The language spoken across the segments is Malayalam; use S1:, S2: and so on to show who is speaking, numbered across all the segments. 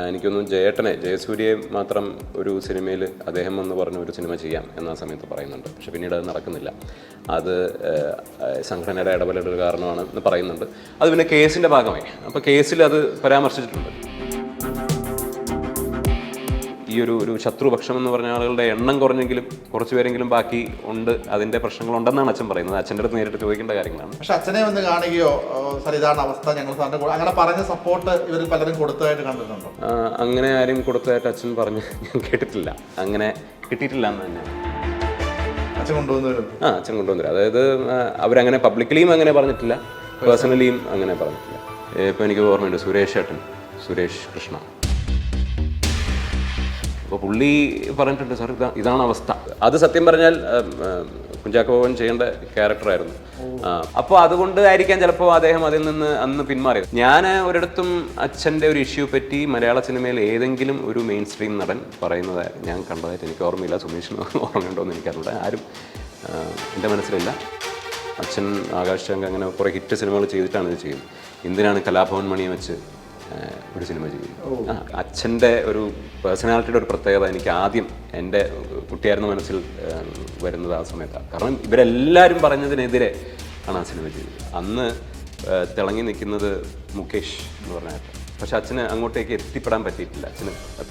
S1: എനിക്കൊന്നും ജയേട്ടനെ ജയസൂര്യയെ മാത്രം ഒരു സിനിമയിൽ അദ്ദേഹം എന്ന് പറഞ്ഞ ഒരു സിനിമ ചെയ്യാം എന്ന സമയത്ത് പറയുന്നുണ്ട്. പക്ഷെ പിന്നീട് അത് നടക്കുന്നില്ല. അത് സംഘടനയുടെ ഇടപെടൽ കാരണമാണ് എന്ന് പറയുന്നുണ്ട്. അത് പിന്നെ കേസിൻ്റെ ഭാഗമായി. അപ്പോൾ കേസിൽ അത് പരാമർശിച്ചിട്ടുണ്ട്. ഈ ഒരു ശത്രുപക്ഷം എന്ന് പറഞ്ഞ ആളുകളുടെ എണ്ണം കുറഞ്ഞെങ്കിലും കുറച്ച് പേരെങ്കിലും ബാക്കി ഉണ്ട്, അതിൻ്റെ പ്രശ്നങ്ങളുണ്ടെന്നാണ് അച്ഛൻ പറയുന്നത്. അച്ഛൻ്റെ അടുത്ത് നേരിട്ട് ചോദിക്കേണ്ട കാര്യങ്ങളാണ്.
S2: പക്ഷെ അച്ഛനെ വന്ന് കാണുകയോ സാർ ഇതാണ് അവസ്ഥ, ഞങ്ങൾ സാറിൻ്റെ കൂടെ അങ്ങനെ പറഞ്ഞ സപ്പോർട്ട് ഇവർ പലരും കൊടുത്തതായിട്ട് കണ്ടിട്ടുണ്ടോ?
S1: അങ്ങനെ ആരും കൊടുത്തതായിട്ട് അച്ഛൻ പറഞ്ഞ് ഞാൻ കേട്ടിട്ടില്ല. അങ്ങനെ കിട്ടിയിട്ടില്ല എന്ന് തന്നെ
S2: അച്ഛൻ കൊണ്ടുവന്നവരും
S1: അച്ഛൻ കൊണ്ടുവന്നില്ല. അതായത് അവരങ്ങനെ പബ്ലിക്കലിയും അങ്ങനെ പറഞ്ഞിട്ടില്ല, പേഴ്സണലിയും അങ്ങനെ പറഞ്ഞിട്ടില്ല. ഇപ്പോൾ എനിക്ക് ഓർമ്മയുണ്ട് സുരേഷ് കൃഷ്ണ. അപ്പോൾ പുള്ളി പറഞ്ഞിട്ടുണ്ട്, സാർ ഇതാണ് അവസ്ഥ. അത് സത്യം പറഞ്ഞാൽ കുഞ്ചാക്കോ ബോബൻ ചെയ്യേണ്ട ക്യാരക്ടറായിരുന്നു. അപ്പോൾ അതുകൊണ്ട് ആയിരിക്കാം ചിലപ്പോൾ അദ്ദേഹം അതിൽ നിന്ന് അന്ന് പിന്മാറിയത്. ഞാൻ ഒരിടത്തും അച്ഛൻ്റെ ഒരു ഇഷ്യൂ പറ്റി മലയാള സിനിമയിൽ ഏതെങ്കിലും ഒരു മെയിൻ സ്ട്രീം നടൻ പറയുന്നത് ഞാൻ കണ്ടതായിട്ട് എനിക്ക് ഓർമ്മയില്ല. സുമേഷിന് ഓർമ്മയുണ്ടോ എന്ന് എനിക്കറിയില്ല. ആരും എൻ്റെ മനസ്സിലില്ല. അച്ഛൻ ആകാശ് ശങ്കർ അങ്ങനെ കുറേ ഹിറ്റ് സിനിമകൾ ചെയ്തിട്ടാണ് ഇത് ചെയ്യുന്നത്. എന്തിനാണ് കലാഭവൻ മണിയെ വെച്ച് ഒരു സിനിമ ചെയ്യുന്നത്? അച്ഛൻ്റെ ഒരു പേഴ്സണാലിറ്റിയുടെ ഒരു പ്രത്യേകത എനിക്ക് ആദ്യം എൻ്റെ കുട്ടിയായിരുന്ന മനസ്സിൽ വരുന്നത് ആ സമയത്താണ്. കാരണം ഇവരെല്ലാവരും പറഞ്ഞതിനെതിരെ ആണ് ആ സിനിമ ചെയ്തത്. അന്ന് തിളങ്ങി നിൽക്കുന്നത് മുകേഷ് എന്ന് പറഞ്ഞാൽ. പക്ഷെ അച്ഛന് അങ്ങോട്ടേക്ക് എത്തിപ്പെടാൻ പറ്റിയിട്ടില്ല.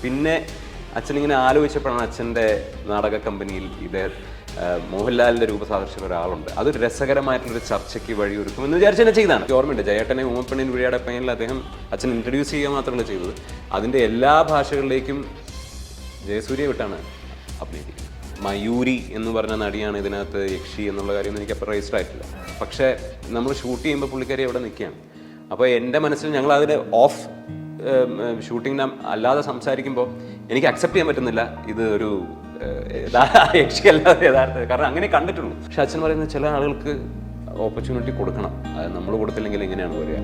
S1: പിന്നെ അച്ഛനിങ്ങനെ ആലോചിച്ചപ്പോഴാണ് അച്ഛൻ്റെ നാടക കമ്പനിയിൽ മോഹൻലാലിൻ്റെ രൂപസാദൃശ്യം ഒരാളുണ്ട്, അതൊരു രസകരമായിട്ടുള്ളൊരു ചർച്ചയ്ക്ക് വഴിയൊരുക്കും എന്ന് വിചാരിച്ച് തന്നെ ചെയ്താണ്. ഓർമ്മയുണ്ട്, ജയേട്ടനെ ഉമ്മപ്പെണ്ണിൻ വിഴിയാടെ പയ്യനിൽ അദ്ദേഹം അച്ഛൻ ഇൻട്രൊഡ്യൂസ് ചെയ്യുക മാത്രമല്ല ചെയ്തത്, അതിൻ്റെ എല്ലാ ഭാഷകളിലേക്കും ജയസൂര്യ വിട്ടാണ് അഭിനയിക്കുന്നത്. മയൂരി എന്ന് പറഞ്ഞ നടിയാണ് ഇതിനകത്ത് യക്ഷി എന്നുള്ള കാര്യമൊന്നും എനിക്കപ്പോൾ രജിസ്റ്റർ ആയിട്ടില്ല. പക്ഷേ നമ്മൾ ഷൂട്ട് ചെയ്യുമ്പോൾ പുള്ളിക്കാരി അവിടെ നിൽക്കുകയാണ്. അപ്പോൾ എൻ്റെ മനസ്സിൽ ഞങ്ങൾ അതിൻ്റെ ഓഫ് ഷൂട്ടിങ്ങിന് അല്ലാതെ സംസാരിക്കുമ്പോൾ എനിക്ക് അക്സെപ്റ്റ് ചെയ്യാൻ പറ്റുന്നില്ല ഇത് ഒരു യക്ഷിയല്ലാതെ യഥാർത്ഥ. കാരണം അങ്ങനെ കണ്ടിട്ടുള്ളൂ. പക്ഷെ അച്ഛൻ പറയുന്നത് ചില ആളുകൾക്ക് ഓപ്പർച്യൂണിറ്റി കൊടുക്കണം, അത് നമ്മൾ കൊടുത്തില്ലെങ്കിൽ എങ്ങനെയാണ് വരിക?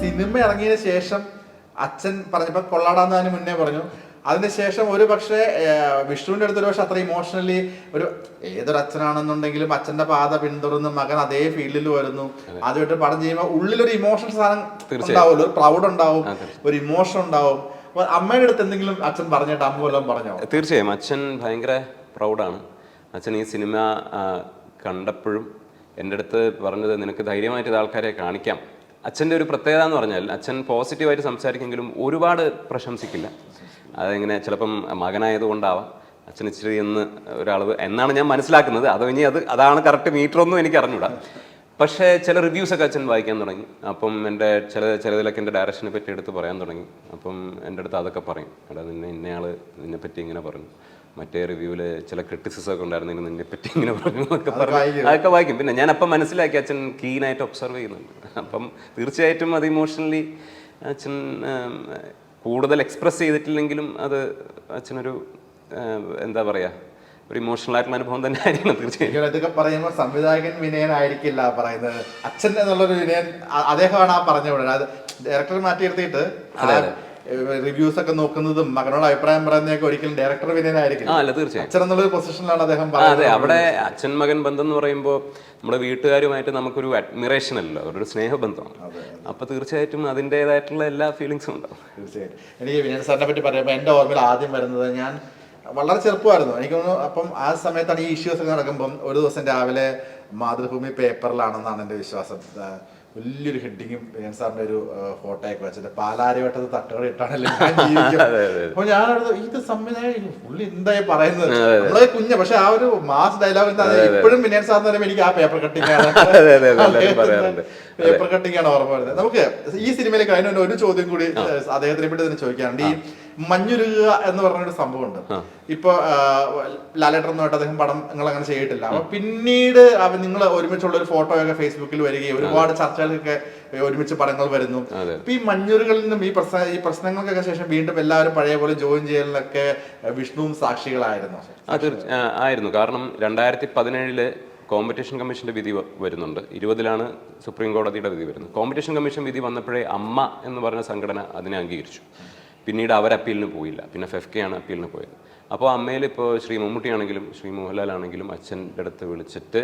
S2: സിനിമ ഇറങ്ങിയതിന് ശേഷം അച്ഛൻ പറഞ്ഞപ്പോൾ കൊള്ളാടാന്ന് അതിന് മുന്നേ പറഞ്ഞു. അതിനുശേഷം ഒരു പക്ഷേ വിഷ്ണുവിൻ്റെ അടുത്തൊരു പക്ഷെ അത്ര ഇമോഷണലി ഏതൊരു അച്ഛനാണെന്നുണ്ടെങ്കിലും അച്ഛൻ്റെ പാത പിന്തുടർന്ന് മകൻ അതേ ഫീൽഡിൽ വരുന്നു. ആദ്യമായിട്ട് പടം ചെയ്യുമ്പോൾ ഉള്ളിലൊരു ഇമോഷണൽ സാധനം ഉണ്ടാവുമല്ലോ, ഒരു പ്രൗഡ് ഉണ്ടാവും, ഒരു ഇമോഷൻ ഉണ്ടാവും. അപ്പൊ അമ്മയുടെ അടുത്ത് എന്തെങ്കിലും അച്ഛൻ പറഞ്ഞിട്ട് അമ്മ വല്ലതും പറഞ്ഞോ?
S1: തീർച്ചയായും അച്ഛൻ ഭയങ്കര പ്രൗഡാണ്. അച്ഛൻ ഈ സിനിമ കണ്ടപ്പോഴും എൻ്റെ അടുത്ത് പറഞ്ഞത്, നിനക്ക് ധൈര്യമായിട്ട് ഇത് ആൾക്കാരെ കാണിക്കാം. അച്ഛൻ്റെ ഒരു പ്രത്യേകത എന്ന് പറഞ്ഞാൽ അച്ഛൻ പോസിറ്റീവായിട്ട് സംസാരിക്കെങ്കിലും ഒരുപാട് പ്രശംസിക്കില്ല. അതെങ്ങനെ ചിലപ്പം മകനായതുകൊണ്ടാവാം അച്ഛൻ ഇച്ചിരി എന്ന് ഒരാൾ എന്നാണ് ഞാൻ മനസ്സിലാക്കുന്നത്. അതോ ഇനി അതാണ് കറക്റ്റ് മീറ്ററൊന്നും എനിക്ക് അറിഞ്ഞൂടാ. പക്ഷേ ചില റിവ്യൂസൊക്കെ അച്ഛൻ വായിക്കാൻ തുടങ്ങി. അപ്പം എൻ്റെ ചിലതിലൊക്കെ എൻ്റെ ഡയറക്ഷനെ പറ്റി എടുത്ത് പറയാൻ തുടങ്ങി. അപ്പം എൻ്റെ അടുത്ത് അതൊക്കെ പറയും, എടാ ഇന്നയാൾ നിന്നെപ്പറ്റി ഇങ്ങനെ പറഞ്ഞു, മറ്റേ റിവ്യൂവിൽ ചില ക്രിറ്റിസിസമൊക്കെ ഉണ്ടായിരുന്നെങ്കിൽ നിന്നെപ്പറ്റി ഇങ്ങനെ പറഞ്ഞു എന്നൊക്കെ പറഞ്ഞു. അതൊക്കെ വായിക്കും. പിന്നെ ഞാൻ അപ്പം മനസ്സിലാക്കി അച്ഛൻ കീനായിട്ട് ഒബ്സർവ് ചെയ്യുന്നുണ്ട്. അപ്പം തീർച്ചയായിട്ടും അത് ഇമോഷണലി അച്ഛൻ കൂടുതൽ എക്സ്പ്രസ് ചെയ്തിട്ടില്ലെങ്കിലും അത് അച്ഛനൊരു എന്താ പറയുക, ഒരു ഇമോഷണൽ ആയിട്ടുള്ള അനുഭവം തന്നെ ആയിരിക്കണം തീർച്ചയായും.
S2: ഇതൊക്കെ പറയുമ്പോൾ സംവിധായകൻ വിനയനായിരിക്കില്ല പറയുന്നത്, അച്ഛൻ എന്നുള്ളൊരു വിനയൻ അദ്ദേഹമാണ് ആ പറഞ്ഞു വിടുന്നത്. അത് ഡയറക്ടർ മാറ്റിയെടുത്തിട്ട് റിവ്യൂസ് ഒക്കെ നോക്കുന്നതും മകനോട് അഭിപ്രായം പറയുന്നതൊക്കെ ഒരിക്കലും ഡയറക്ടർ വിനയനായിരിക്കും.
S1: അല്ല, തീർച്ചയായും
S2: അച്ഛൻ എന്നുള്ള പൊസിഷനിലാണ് അദ്ദേഹം.
S1: അതെ, അവിടെ അച്ഛൻ മകൻ ബന്ധം എന്ന് പറയുമ്പോൾ നമ്മുടെ വീട്ടുകാരുമായിട്ട് നമുക്കൊരു അഡ്മിറേഷൻ അല്ലല്ലോ, അവരുടെ സ്നേഹബന്ധമാണ്. അപ്പൊ തീർച്ചയായിട്ടും അതിൻ്റെതായിട്ടുള്ള എല്ലാ ഫീലിങ്സും ഉണ്ടാവും.
S2: തീർച്ചയായിട്ടും. എനിക്ക് വിനയൻ സാറിനെ പറ്റി പറയുമ്പോൾ എൻ്റെ ഓർമ്മയിൽ ആദ്യം വരുന്നത്, ഞാൻ വളരെ ചെറുപ്പമായിരുന്നു എനിക്ക് തോന്നുന്നു. അപ്പം ആ സമയത്താണ് ഈ ഇഷ്യൂസ് ഒക്കെ നടക്കുമ്പം ഒരു ദിവസം രാവിലെ മാതൃഭൂമി പേപ്പറിലാണെന്നാണ് എൻ്റെ വിശ്വാസം, വലിയൊരു ഹെഡിങ്ങും വിനയൻ സാറിന്റെ ഒരു ഫോട്ടോയൊക്കെ വെച്ചിട്ട് പാലാരിവട്ടത്ത് തട്ടുകട ഇട്ടാണല്ലോ അപ്പൊ ഞാനത് ഇത് സംവിധായകൻ പുള്ളി എന്തായി പറയുന്നത്, നമ്മളെ കുഞ്ഞ പക്ഷെ ആ ഒരു മാസ് ഡയലോഗ് ഇപ്പോഴും വിനയൻ സാറിന് പറയുമ്പോൾ എനിക്ക് ആ പേപ്പർ കട്ടിങ് ആണ് ഓർമ്മ വരുന്നത്. നമുക്ക് ഈ സിനിമയിലേക്ക് അതിന് ഒരു ചോദ്യം കൂടി അദ്ദേഹത്തിനെ പറ്റി തന്നെ ചോദിക്കാറുണ്ട്. ഈ മഞ്ഞുരുക എന്ന് പറഞ്ഞൊരു സംഭവമുണ്ട്. ഇപ്പൊ ലാലേട്ടനൊന്നുമായിട്ട് അദ്ദേഹം പടം നിങ്ങൾ അങ്ങനെ ചെയ്തിട്ടില്ല. അപ്പൊ പിന്നീട് നിങ്ങൾ ഒരുമിച്ചുള്ള ഒരു ഫോട്ടോ ഒക്കെ ഫേസ്ബുക്കിൽ വരികയും ഒരുപാട് ചർച്ചകൾക്കൊക്കെ ഒരുമിച്ച് പടങ്ങൾ വരുന്നു. ഇപ്പൊ ഈ മഞ്ഞുരുകളിൽ നിന്നും ഈ പ്രശ്നങ്ങൾക്കൊക്കെ ശേഷം വീണ്ടും എല്ലാവരും പഴയ പോലെ ജോയിൻ ചെയ്യലിനൊക്കെ വിഷ്ണുവും സാക്ഷികളായിരുന്നു.
S1: ആയിരുന്നു. കാരണം 2017 കോമ്പറ്റീഷൻ കമ്മീഷന്റെ വിധി വരുന്നുണ്ട്. 20 സുപ്രീം കോടതിയുടെ വിധി വരുന്നത്. കോമ്പറ്റീഷൻ കമ്മീഷൻ വിധി വന്നപ്പോഴേ അമ്മ എന്ന് പറഞ്ഞ സംഘടന അതിനെ അംഗീകരിച്ചു. പിന്നീട് അവർ അപ്പീലിന് പോയില്ല, പിന്നെ ഫെഫ്കയാണ് അപ്പീലിന് പോയത്. അപ്പോൾ അമ്മയിൽ ഇപ്പോൾ ശ്രീ മമ്മൂട്ടിയാണെങ്കിലും ശ്രീ മോഹൻലാലാണെങ്കിലും അച്ഛൻ്റെ അടുത്ത് വിളിച്ചിട്ട്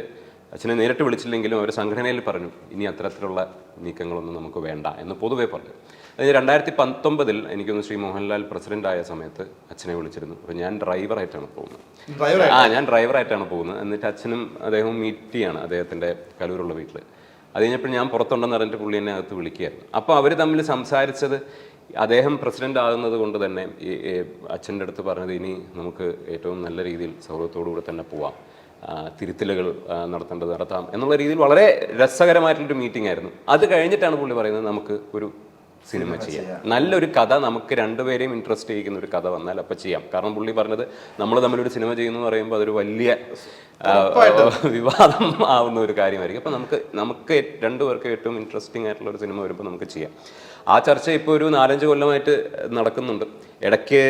S1: അച്ഛനെ നേരിട്ട് വിളിച്ചില്ലെങ്കിലും അവർ സംഘടനയിൽ പറഞ്ഞു ഇനി അത്തരത്തിലുള്ള നീക്കങ്ങളൊന്നും നമുക്ക് വേണ്ട എന്ന് പൊതുവേ പറഞ്ഞു. അതായത് 2019 എനിക്കൊന്ന് ശ്രീ മോഹൻലാൽ പ്രസിഡന്റ് ആയ സമയത്ത് അച്ഛനെ വിളിച്ചിരുന്നു. അപ്പോൾ ഞാൻ ഡ്രൈവറായിട്ടാണ് പോകുന്നത്. ഞാൻ ഡ്രൈവറായിട്ടാണ് പോകുന്നത്. എന്നിട്ട് അച്ഛനും അദ്ദേഹവും മീറ്റ് ചെയ്യാണ് അദ്ദേഹത്തിൻ്റെ കലൂരുള്ള വീട്ടിൽ. അത് കഴിഞ്ഞപ്പോൾ ഞാൻ പുറത്തുണ്ടെന്ന് പറഞ്ഞിട്ട് പുള്ളി എന്നെ അകത്ത് വിളിക്കുകയായിരുന്നു. അപ്പോൾ അവർ തമ്മിൽ സംസാരിച്ചത് അദ്ദേഹം പ്രസിഡന്റ് ആകുന്നത് കൊണ്ട് തന്നെ ഈ അച്ഛൻ്റെ അടുത്ത് പറഞ്ഞത് ഇനി നമുക്ക് ഏറ്റവും നല്ല രീതിയിൽ സൗഹൃദത്തോടുകൂടി തന്നെ പോവാം, തിരുത്തലുകൾ നടത്താം എന്നുള്ള രീതിയിൽ വളരെ രസകരമായിട്ടുള്ളൊരു മീറ്റിംഗ് ആയിരുന്നു. അത് കഴിഞ്ഞിട്ടാണ് പുള്ളി പറയുന്നത് നമുക്ക് ഒരു സിനിമ ചെയ്യാം, നല്ലൊരു കഥ, നമുക്ക് രണ്ടുപേരെയും ഇൻട്രസ്റ്റ് ചെയ്യിക്കുന്ന ഒരു കഥ വന്നാൽ അപ്പം ചെയ്യാം. കാരണം പുള്ളി പറഞ്ഞത് നമ്മൾ തമ്മിലൊരു സിനിമ ചെയ്യുന്നു എന്ന് പറയുമ്പോൾ അതൊരു വലിയ വിവാദം ആവുന്ന ഒരു കാര്യമായിരിക്കും. അപ്പം നമുക്ക് രണ്ടുപേർക്ക് ഏറ്റവും ഇൻട്രസ്റ്റിംഗ് ആയിട്ടുള്ള ഒരു സിനിമ വരുമ്പോൾ നമുക്ക് ചെയ്യാം. ആ ചർച്ച ഇപ്പോൾ ഒരു 4-5 കൊല്ലമായിട്ട് നടക്കുന്നുണ്ട്. ഇടയ്ക്ക്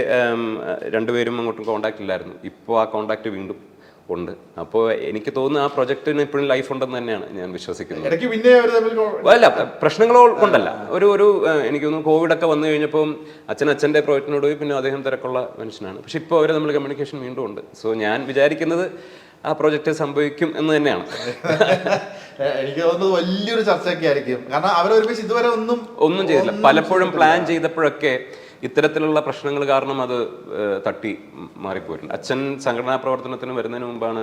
S1: രണ്ടുപേരും അങ്ങോട്ടും കോണ്ടാക്ട് ഇല്ലായിരുന്നു. ഇപ്പോൾ ആ കോണ്ടാക്ട് വീണ്ടും ഉണ്ട്. അപ്പോൾ എനിക്ക് തോന്നുന്നു ആ പ്രൊജക്റ്റിന് ഇപ്പോഴും ലൈഫ് ഉണ്ടെന്ന് തന്നെയാണ് ഞാൻ വിശ്വസിക്കുന്നത്. അല്ല, പ്രശ്നങ്ങളോ കൊണ്ടല്ല, ഒരു എനിക്ക് തോന്നുന്നു കോവിഡൊക്കെ വന്നു കഴിഞ്ഞപ്പോൾ അച്ഛൻ്റെ പ്രോജക്റ്റിനോട് പോയി, പിന്നെ അദ്ദേഹം തിരക്കുള്ള മനുഷ്യനാണ്. പക്ഷെ ഇപ്പോൾ അവർ തമ്മിൽ കമ്മ്യൂണിക്കേഷൻ വീണ്ടും ഉണ്ട്. സോ ഞാൻ വിചാരിക്കുന്നത് ആ പ്രോജക്റ്റ് സംഭവിക്കും എന്ന് തന്നെയാണ്.
S2: എനിക്ക് തോന്നുന്നത് വലിയൊരു ചർച്ചയൊക്കെ ആയിരിക്കും. കാരണം അവരൊരുമിച്ച് ഇതുവരെ ഒന്നും
S1: ചെയ്തില്ല. പലപ്പോഴും പ്ലാൻ ചെയ്തപ്പോഴൊക്കെ ഇത്തരത്തിലുള്ള പ്രശ്നങ്ങൾ കാരണം അത് തട്ടി മാറിപ്പോയിട്ടുണ്ട്. അച്ഛൻ സംഘടനാ പ്രവർത്തനത്തിന് വരുന്നതിന് മുമ്പാണ്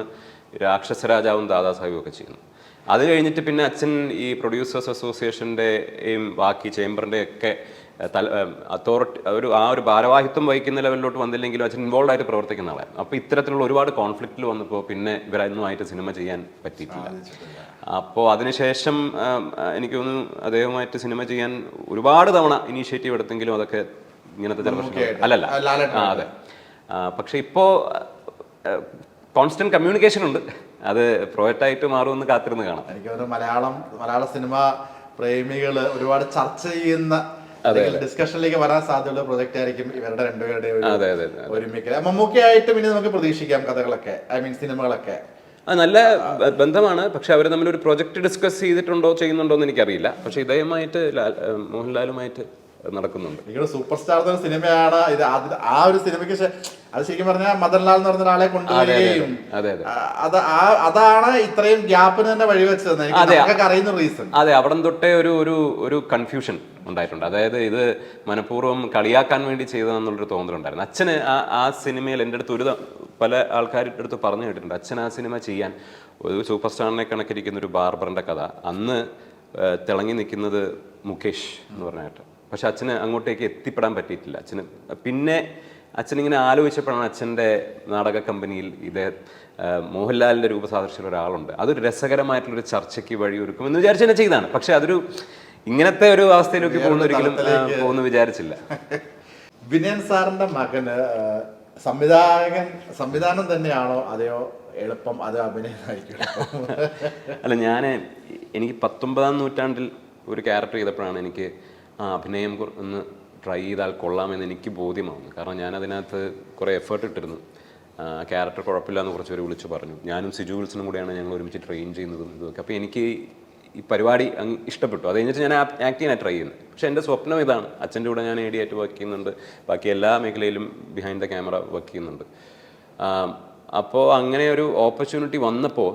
S1: രാക്ഷസരാജാവും ദാദാസാഹിബും ഒക്കെ ചെയ്യുന്നത്. അത് കഴിഞ്ഞിട്ട് പിന്നെ അച്ഛൻ ഈ പ്രൊഡ്യൂസേഴ്സ് അസോസിയേഷൻ്റെയും ബാക്കി ചേംബറിൻ്റെ ഒക്കെ അതോറിറ്റി ഒരു ഭാരവാഹിത്വം വഹിക്കുന്ന ലെവലിലോട്ട് വന്നില്ലെങ്കിലും അച്ഛൻ ഇൻവോൾവ് ആയിട്ട് പ്രവർത്തിക്കുന്ന ആളായിരുന്നു. അപ്പോൾ ഇത്തരത്തിലുള്ള ഒരുപാട് കോൺഫ്ലിക്റ്റിൽ വന്നപ്പോൾ പിന്നെ ഇവരൊന്നുമായിട്ട് സിനിമ ചെയ്യാൻ പറ്റിയിട്ടില്ല. അപ്പോൾ അതിനുശേഷം എനിക്ക് തോന്നുന്നു അദ്ദേഹവുമായിട്ട് സിനിമ ചെയ്യാൻ ഒരുപാട് തവണ ഇനീഷ്യേറ്റീവ് എടുത്തെങ്കിലും അതൊക്കെ ഇങ്ങനത്തെ ചില പ്രശ്നങ്ങൾ അല്ലല്ല. അതെ. പക്ഷെ ഇപ്പോൾ കോൺസ്റ്റന്റ് കമ്മ്യൂണിക്കേഷൻ ഉണ്ട്. അത് പ്രോജക്റ്റായിട്ട് മാറുമെന്ന് കാത്തിരുന്ന് കാണാം.
S2: എനിക്ക് തോന്നുന്നു മലയാള സിനിമ പ്രേമികൾ ഒരുപാട് ചർച്ച ചെയ്യുന്ന ഡിസ്കഷനിലേക്ക് വരാൻ സാധ്യതയുള്ള പ്രൊജക്റ്റ് ആയിരിക്കും ഇവരുടെ രണ്ടുപേരുടെയും ഒരുമിക്കൽ. മമ്മൂക്കയായിട്ട് പിന്നെ നമുക്ക് പ്രതീക്ഷിക്കാം കഥകളൊക്കെ, സിനിമകളൊക്കെ.
S1: നല്ല ബന്ധമാണ്. പക്ഷെ അവർ തമ്മിൽ ഒരു പ്രൊജക്ട് ഡിസ്കസ് ചെയ്യുന്നുണ്ടോ എന്ന് എനിക്കറിയില്ല. പക്ഷെ ഇദ്ദേഹമായിട്ട് മോഹൻലാലുമായിട്ട് നടക്കുന്നുണ്ട്.
S2: നിങ്ങളുടെ സൂപ്പർ സ്റ്റാർ സിനിമയാണ് ഇത്. ആ ഒരു സിനിമയ്ക്ക് അത് ശരിക്കും പറഞ്ഞാൽ മദൻലാൽ എന്ന് പറഞ്ഞ ഒരാളെ കൊണ്ടുവരികയും അതാണ് ഇത്രയും ഗ്യാപ്പിന് തന്നെ വഴിവെച്ചത് അറിയുന്ന റീസൺ.
S1: അതെ, അവിടെ തൊട്ടേ ഒരു കൺഫ്യൂഷൻ ഉണ്ടായിട്ടുണ്ട്. അതായത് ഇത് മനഃപൂർവ്വം കളിയാക്കാൻ വേണ്ടി ചെയ്തതെന്നുള്ളൊരു തോന്നലുണ്ടായിരുന്നു. അച്ഛന് ആ സിനിമയിൽ എൻ്റെ അടുത്ത് പല ആൾക്കാരുടെ അടുത്ത് പറഞ്ഞു കേട്ടിട്ടുണ്ട്. അച്ഛൻ ആ സിനിമ ചെയ്യാൻ ഒരു സൂപ്പർ സ്റ്റാറിനെ കണക്കിരിക്കുന്ന ഒരു ബാർബറിൻ്റെ കഥ അന്ന് തിളങ്ങി നിൽക്കുന്നത് മുകേഷ് എന്ന് പറഞ്ഞായിട്ട്. പക്ഷെ അച്ഛന് അങ്ങോട്ടേക്ക് എത്തിപ്പെടാൻ പറ്റിയിട്ടില്ല. പിന്നെ അച്ഛനിങ്ങനെ ആലോചിച്ചപ്പോഴാണ് അച്ഛൻ്റെ നാടക കമ്പനിയിൽ മോഹൻലാലിൻ്റെ രൂപസാദൃശ്യം ഒരാളുണ്ട്, അതൊരു രസകരമായിട്ടുള്ളൊരു ചർച്ചയ്ക്ക് വഴിയൊരുക്കും എന്ന് വിചാരിച്ച് തന്നെ ചെയ്താണ്. പക്ഷെ അതൊരു ഇങ്ങനത്തെ ഒരു അവസ്ഥയിലേക്ക് പോകുന്നു വിചാരിച്ചില്ല.
S2: വിനയൻ സാറിന്റെ മകന് സംവിധാനം തന്നെയാണോ അതെയോ എളുപ്പം അത് അഭിനയമായിരിക്കും?
S1: അല്ല, എനിക്ക് 19-ാം നൂറ്റാണ്ടിൽ ഒരു ക്യാരക്ടർ ചെയ്തപ്പോഴാണ് എനിക്ക് അഭിനയം ഒന്ന് ട്രൈ ചെയ്താൽ കൊള്ളാമെന്ന് എനിക്ക് ബോധ്യമാവുന്നു. കാരണം ഞാൻ അതിനകത്ത് കുറേ എഫേർട്ട് ഇട്ടിരുന്നു. ക്യാരക്ടർ കുഴപ്പമില്ല എന്ന് കുറച്ച് പേര് വിളിച്ചു പറഞ്ഞു. ഞാനും സിജു വിൽസണും കൂടെയാണ് ഞങ്ങൾ ഒരുമിച്ച് ട്രെയിൻ ചെയ്യുന്നതും ഇതൊക്കെ. അപ്പോൾ എനിക്ക് ഈ പരിപാടി ഇഷ്ടപ്പെട്ടു. അത് കഴിഞ്ഞിട്ട് ഞാൻ ആക്ട് ചെയ്യാൻ ട്രൈ ചെയ്യുന്നത്. പക്ഷേ എൻ്റെ സ്വപ്നം ഇതാണ്. അച്ഛൻ്റെ കൂടെ ഞാൻ AD ആയിട്ട് വർക്ക് ചെയ്യുന്നുണ്ട്, ബാക്കി എല്ലാ മേഖലയിലും ബിഹൈൻഡ് ദ ക്യാമറ വർക്ക് ചെയ്യുന്നുണ്ട്. അപ്പോൾ അങ്ങനെ ഒരു ഓപ്പർച്യൂണിറ്റി വന്നപ്പോൾ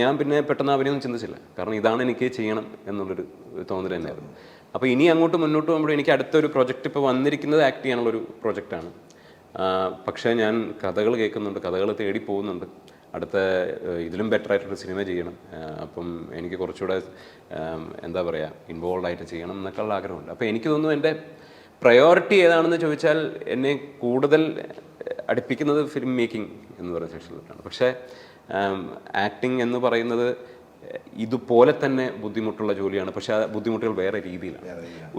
S1: ഞാൻ പിന്നെ പെട്ടെന്ന് അവരെയൊന്നും ചിന്തിച്ചില്ല. കാരണം ഇതാണ് എനിക്ക് ചെയ്യണം എന്നുള്ളൊരു തോന്നൽ തന്നെയായിരുന്നു. അപ്പോൾ ഇനി അങ്ങോട്ട് മുന്നോട്ട് പോകുമ്പോൾ എനിക്ക് അടുത്തൊരു പ്രൊജക്റ്റ് ഇപ്പോൾ വന്നിരിക്കുന്നത് ആക്ട് ചെയ്യാനുള്ളൊരു പ്രൊജക്റ്റാണ്. പക്ഷേ ഞാൻ കഥകൾ കേൾക്കുന്നുണ്ട്, കഥകൾ തേടി പോകുന്നുണ്ട്. അടുത്ത ഇതിലും ബെറ്റർ ആയിട്ടൊരു സിനിമ ചെയ്യണം. അപ്പം എനിക്ക് കുറച്ചുകൂടെ എന്താ പറയുക ഇൻവോൾവ് ആയിട്ട് ചെയ്യണം എന്നൊക്കെയുള്ള ആഗ്രഹമുണ്ട്. അപ്പോൾ എനിക്ക് തോന്നുന്നു എൻ്റെ പ്രയോറിറ്റി ഏതാണെന്ന് ചോദിച്ചാൽ എന്നെ കൂടുതൽ അടുപ്പിക്കുന്നത് ഫിലിം മേക്കിംഗ് എന്ന് പറയുന്ന സെക്ഷനിലാണ്. പക്ഷേ ആക്ടിങ് എന്ന് പറയുന്നത് ഇതുപോലെ തന്നെ ബുദ്ധിമുട്ടുള്ള ജോലിയാണ്. പക്ഷെ ആ ബുദ്ധിമുട്ടുകൾ വേറെ രീതിയിലാണ്.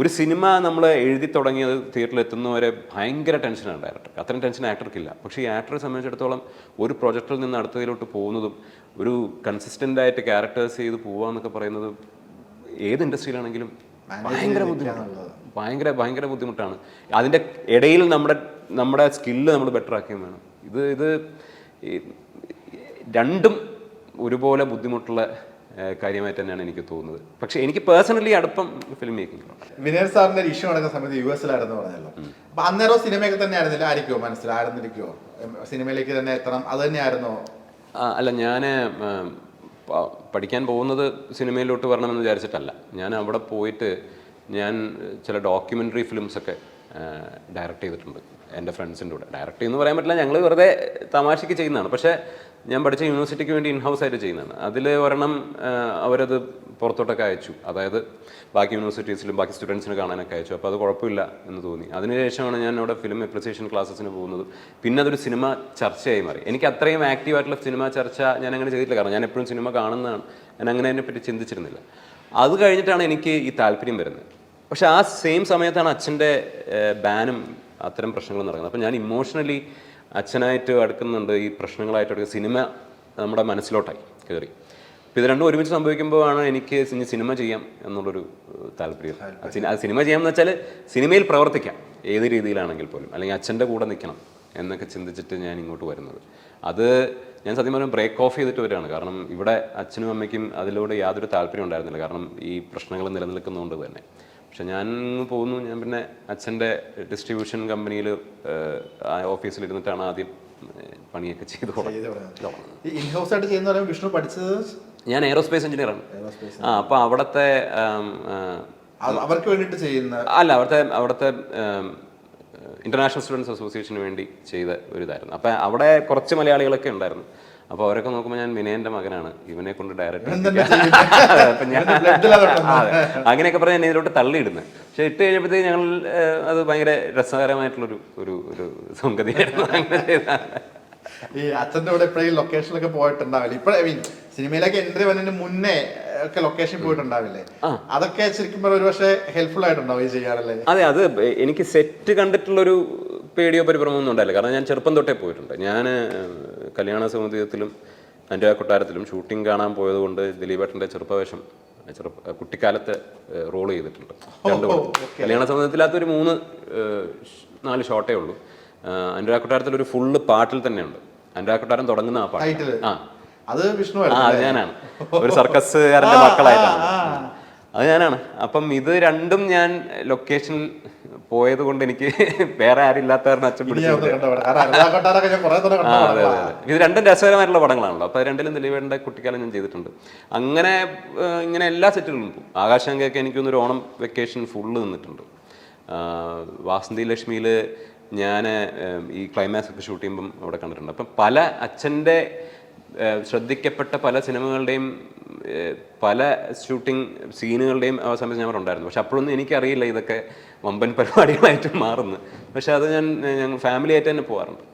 S1: ഒരു സിനിമ നമ്മൾ എഴുതി തുടങ്ങിയത് തിയേറ്ററിൽ എത്തുന്നവരെ ഭയങ്കര ടെൻഷനാണ് ഡയറക്ടർ. അത്രയും ടെൻഷൻ ആക്ടർക്കില്ല. പക്ഷേ ഈ ആക്ടറെ സംബന്ധിച്ചിടത്തോളം ഒരു പ്രൊജക്റ്റിൽ നിന്ന് അടുത്തതിലോട്ട് പോകുന്നതും ഒരു കൺസിസ്റ്റൻ്റ് ആയിട്ട് ക്യാരക്ടേഴ്സ് ചെയ്ത് പോവാന്നൊക്കെ പറയുന്നത് ഏത് ഇൻഡസ്ട്രിയിലാണെങ്കിലും ഭയങ്കര ബുദ്ധിമുട്ടാണ്. അതിൻ്റെ ഇടയിൽ നമ്മുടെ സ്കില്ല് നമ്മൾ ബെറ്റർ ആക്കുകയും വേണം. ഇത് രണ്ടും ഒരുപോലെ ബുദ്ധിമുട്ടുള്ള കാര്യമായിട്ട് തന്നെയാണ് എനിക്ക് തോന്നുന്നത്. പക്ഷെ എനിക്ക് പേഴ്സണലി അടുപ്പം ഫിലിം മേക്കിംഗ്.
S2: വിനയൻ സാറിന്റെ ഇഷ്യൂ നടക്കുന്ന സമയത്ത് US പറഞ്ഞല്ലോ. അപ്പൊ അന്നേരം സിനിമയൊക്കെ തന്നെ ആയിരുന്നില്ല, ആയിരിക്കുമോ മനസ്സിലായിരുന്നിരിക്കുമോ? സിനിമയിലേക്ക് തന്നെ എത്തണം അത് തന്നെയായിരുന്നോ?
S1: അല്ല, ഞാൻ പഠിക്കാൻ പോകുന്നത് സിനിമയിലോട്ട് വരണമെന്ന് വിചാരിച്ചിട്ടല്ല. ഞാൻ അവിടെ പോയിട്ട് ഞാൻ ചില ഡോക്യുമെൻ്ററി ഫിലിംസൊക്കെ ഡയറക്റ്റ് ചെയ്തിട്ടുണ്ട് എൻ്റെ ഫ്രണ്ട്സിൻ്റെ കൂടെ. ഡയറക്റ്റ് എന്ന് പറയാൻ പറ്റില്ല, ഞങ്ങൾ വെറുതെ തമാശയ്ക്ക് ചെയ്യുന്നതാണ്. പക്ഷേ ഞാൻ പഠിച്ച യൂണിവേഴ്സിറ്റിക്ക് വേണ്ടി ഇൻഹൗസ് ആയിട്ട് ചെയ്യുന്നതാണ്. അതിൽ ഒരെണ്ണം അവരത് പുറത്തോട്ടൊക്കെ അയച്ചു, അതായത് ബാക്കി യൂണിവേഴ്സിറ്റീസിലും ബാക്കി സ്റ്റുഡൻസിന് കാണാനൊക്കെ അയച്ചു. അപ്പോൾ അത് കുഴപ്പമില്ല എന്ന് തോന്നി. അതിനുശേഷമാണ് ഞാൻ അവിടെ ഫിലിം അപ്രിസിയേഷൻ ക്ലാസ്സസിന് പോകുന്നത്. പിന്നെ അതൊരു സിനിമ ചർച്ചയായി മാറി. എനിക്ക് അത്രയും ആക്റ്റീവായിട്ടുള്ള സിനിമ ചർച്ച ഞാൻ അങ്ങനെ ചെയ്തിട്ടില്ല, കാരണം ഞാൻ എപ്പോഴും സിനിമ കാണുന്നതാണ്. ഞാൻ അങ്ങനെ അതിനെപ്പറ്റി ചിന്തിച്ചിരുന്നില്ല. അത് കഴിഞ്ഞിട്ടാണ് എനിക്ക് ഈ താല്പര്യം വരുന്നത്. പക്ഷെ ആ സെയിം സമയത്താണ് അച്ഛൻ്റെ ബാനും അത്തരം പ്രശ്നങ്ങൾ നടക്കുന്നത്. അപ്പോൾ ഞാൻ ഇമോഷണലി അച്ഛനായിട്ട് അടുക്കുന്നുണ്ട്, ഈ പ്രശ്നങ്ങളായിട്ട് അടുക്കുക. സിനിമ നമ്മുടെ മനസ്സിലോട്ടായി കയറി. അപ്പോൾ ഇത് രണ്ടും ഒരുമിച്ച് സംഭവിക്കുമ്പോഴാണ് എനിക്ക് സിനിമ ചെയ്യാം എന്നുള്ളൊരു താല്പര്യം. അത് സിനിമ ചെയ്യാമെന്ന് വെച്ചാൽ സിനിമയിൽ പ്രവർത്തിക്കാം ഏത് രീതിയിലാണെങ്കിൽ പോലും, അല്ലെങ്കിൽ അച്ഛൻ്റെ കൂടെ നിൽക്കണം എന്നൊക്കെ ചിന്തിച്ചിട്ട് ഞാൻ ഇങ്ങോട്ട് വരുന്നത്. അത് ഞാൻ സത്യം പറഞ്ഞാൽ ബ്രേക്ക് ഓഫ് ചെയ്തിട്ട് വരികയാണ്. കാരണം ഇവിടെ അച്ഛനും അമ്മയ്ക്കും അതിലൂടെ യാതൊരു താല്പര്യം ഉണ്ടായിരുന്നില്ല, കാരണം ഈ പ്രശ്നങ്ങൾ നിലനിൽക്കുന്നതുകൊണ്ട് തന്നെ. പക്ഷെ ഞാൻ പോകുന്നു, ഞാൻ പിന്നെ അച്ഛൻ്റെ ഡിസ്ട്രിബ്യൂഷൻ കമ്പനിയിൽ ഓഫീസിലിരുന്നിട്ടാണ് ആദ്യം പണിയൊക്കെ ചെയ്ത്
S2: ഇൻഹൗസ് ആയിട്ട് ചെയ്യുന്ന വിഷ്ണു പഠിച്ചത്.
S1: ഞാൻ എയറോസ്പേസ് എഞ്ചിനീയറാണ്. അപ്പോൾ അവിടുത്തെ
S2: അവർക്ക് വേണ്ടിയിട്ട് ചെയ്യുന്ന
S1: അല്ല, അവിടുത്തെ ഇന്റർനാഷണൽ സ്റ്റുഡൻസ് അസോസിയേഷന് വേണ്ടി ചെയ്ത ഒരു ഇതായിരുന്നു. അപ്പം അവിടെ കുറച്ച് മലയാളികളൊക്കെ ഉണ്ടായിരുന്നു. അപ്പോൾ അവരൊക്കെ നോക്കുമ്പോൾ ഞാൻ വിനയൻ്റെ മകനാണ്, ഇവനെ കൊണ്ട് ഡയറക്റ്റ് അപ്പം ഞാൻ അങ്ങനെയൊക്കെ പറഞ്ഞ് എന്നെ ഇതിലോട്ട് തള്ളിയിടുന്നത്. പക്ഷെ ഇട്ട് കഴിഞ്ഞപ്പോഴത്തേക്ക് ഞങ്ങൾ അത് ഭയങ്കര രസകരമായിട്ടുള്ളൊരു ഒരു ഒരു സംഗതിയായിരുന്നു. അങ്ങനെ ചെയ്താൽ
S2: ഈ അച്ഛൻ്റെ കൂടെ എപ്പോഴും ലൊക്കേഷനിലൊക്കെ പോയിട്ടുണ്ടാവില്ല. ഇപ്പൊ ഐ മീൻ സിനിമയിലേക്ക് എൻട്രി വന്നതിന് മുന്നേ ഒക്കെ ലൊക്കേഷൻ പോയിട്ടുണ്ടാവില്ലേ? അതൊക്കെ ശരിക്കും ഒരു പക്ഷേ ഹെൽപ്ഫുൾ ആയിട്ടുണ്ടാവും ഈ ചെയ്യാറല്ലേ?
S1: അതെ, അത് എനിക്ക് സെറ്റ് കണ്ടിട്ടുള്ളൊരു പേടിയോ പരിഭ്രമമൊന്നും ഉണ്ടായില്ല. കാരണം ഞാൻ ചെറുപ്പം തൊട്ടേ പോയിട്ടുണ്ട്. ഞാൻ കല്യാണ സൗന്ദര്യത്തിലും എൻ്റെ കൊട്ടാരത്തിലും ഷൂട്ടിംഗ് കാണാൻ പോയത് കൊണ്ട് ദിലീപേട്ടൻ്റെ ചെറുപ്പവേഷം കുട്ടിക്കാലത്ത് റോൾ ചെയ്തിട്ടുണ്ട്. കല്യാണ സൗന്ദര്യത്തിലകത്തൊരു 3-4 ഷോട്ടേ ഉള്ളൂ. അനുരാഗ് കൊട്ടാരത്തിൽ ഒരു ഫുള്ള് പാട്ടിൽ തന്നെയുണ്ട്. അനുരാഗ് കൊട്ടാരം തുടങ്ങുന്ന ആ പാട്ട്
S2: അത് വിഷ്ണു
S1: ഞാനാണ്. ഒരു സർക്കസുകാരൻ്റെ മക്കളായിട്ടാണ് അത് ഞാനാണ്. അപ്പം ഇത് രണ്ടും ഞാൻ ലൊക്കേഷനിൽ പോയത് കൊണ്ട് എനിക്ക് വേറെ ആരും ഇല്ലാത്ത കാരണം അച്ഛൻ പിടിച്ചിട്ടുണ്ട്. അതെ അതെ, ഇത് രണ്ടും രസകരമായിട്ടുള്ള പടങ്ങളാണല്ലോ. അപ്പോൾ രണ്ടിലും ദിലീപേട്ടൻ്റെ കുട്ടിക്കാലം ഞാൻ ചെയ്തിട്ടുണ്ട്. അങ്ങനെ ഇങ്ങനെ എല്ലാ സെറ്റുകളിലും പോകും. ആകാശഗംഗയൊക്കെ എനിക്കൊന്നൊരു ഓണം വെക്കേഷൻ ഫുള്ള് നിന്നിട്ടുണ്ട്. വാസന്തി ലക്ഷ്മിയിൽ ഞാൻ ഈ ക്ലൈമാക്സ് ഒക്കെ ഷൂട്ട് ചെയ്യുമ്പം അവിടെ കണ്ടിട്ടുണ്ട്. അപ്പം പല അച്ഛൻ്റെ ശ്രദ്ധിക്കപ്പെട്ട പല സിനിമകളുടെയും പല ഷൂട്ടിംഗ് സീനുകളുടെയും ആ സമയത്ത് ഞാൻ അവിടെ ഉണ്ടായിരുന്നു. പക്ഷെ അപ്പോഴൊന്നും എനിക്കറിയില്ല ഇതൊക്കെ വമ്പൻ പരിപാടികളായിട്ട് മാറുന്നു. പക്ഷെ അത് ഞങ്ങൾ ഫാമിലി ആയിട്ട് തന്നെ പോകാറുണ്ട്.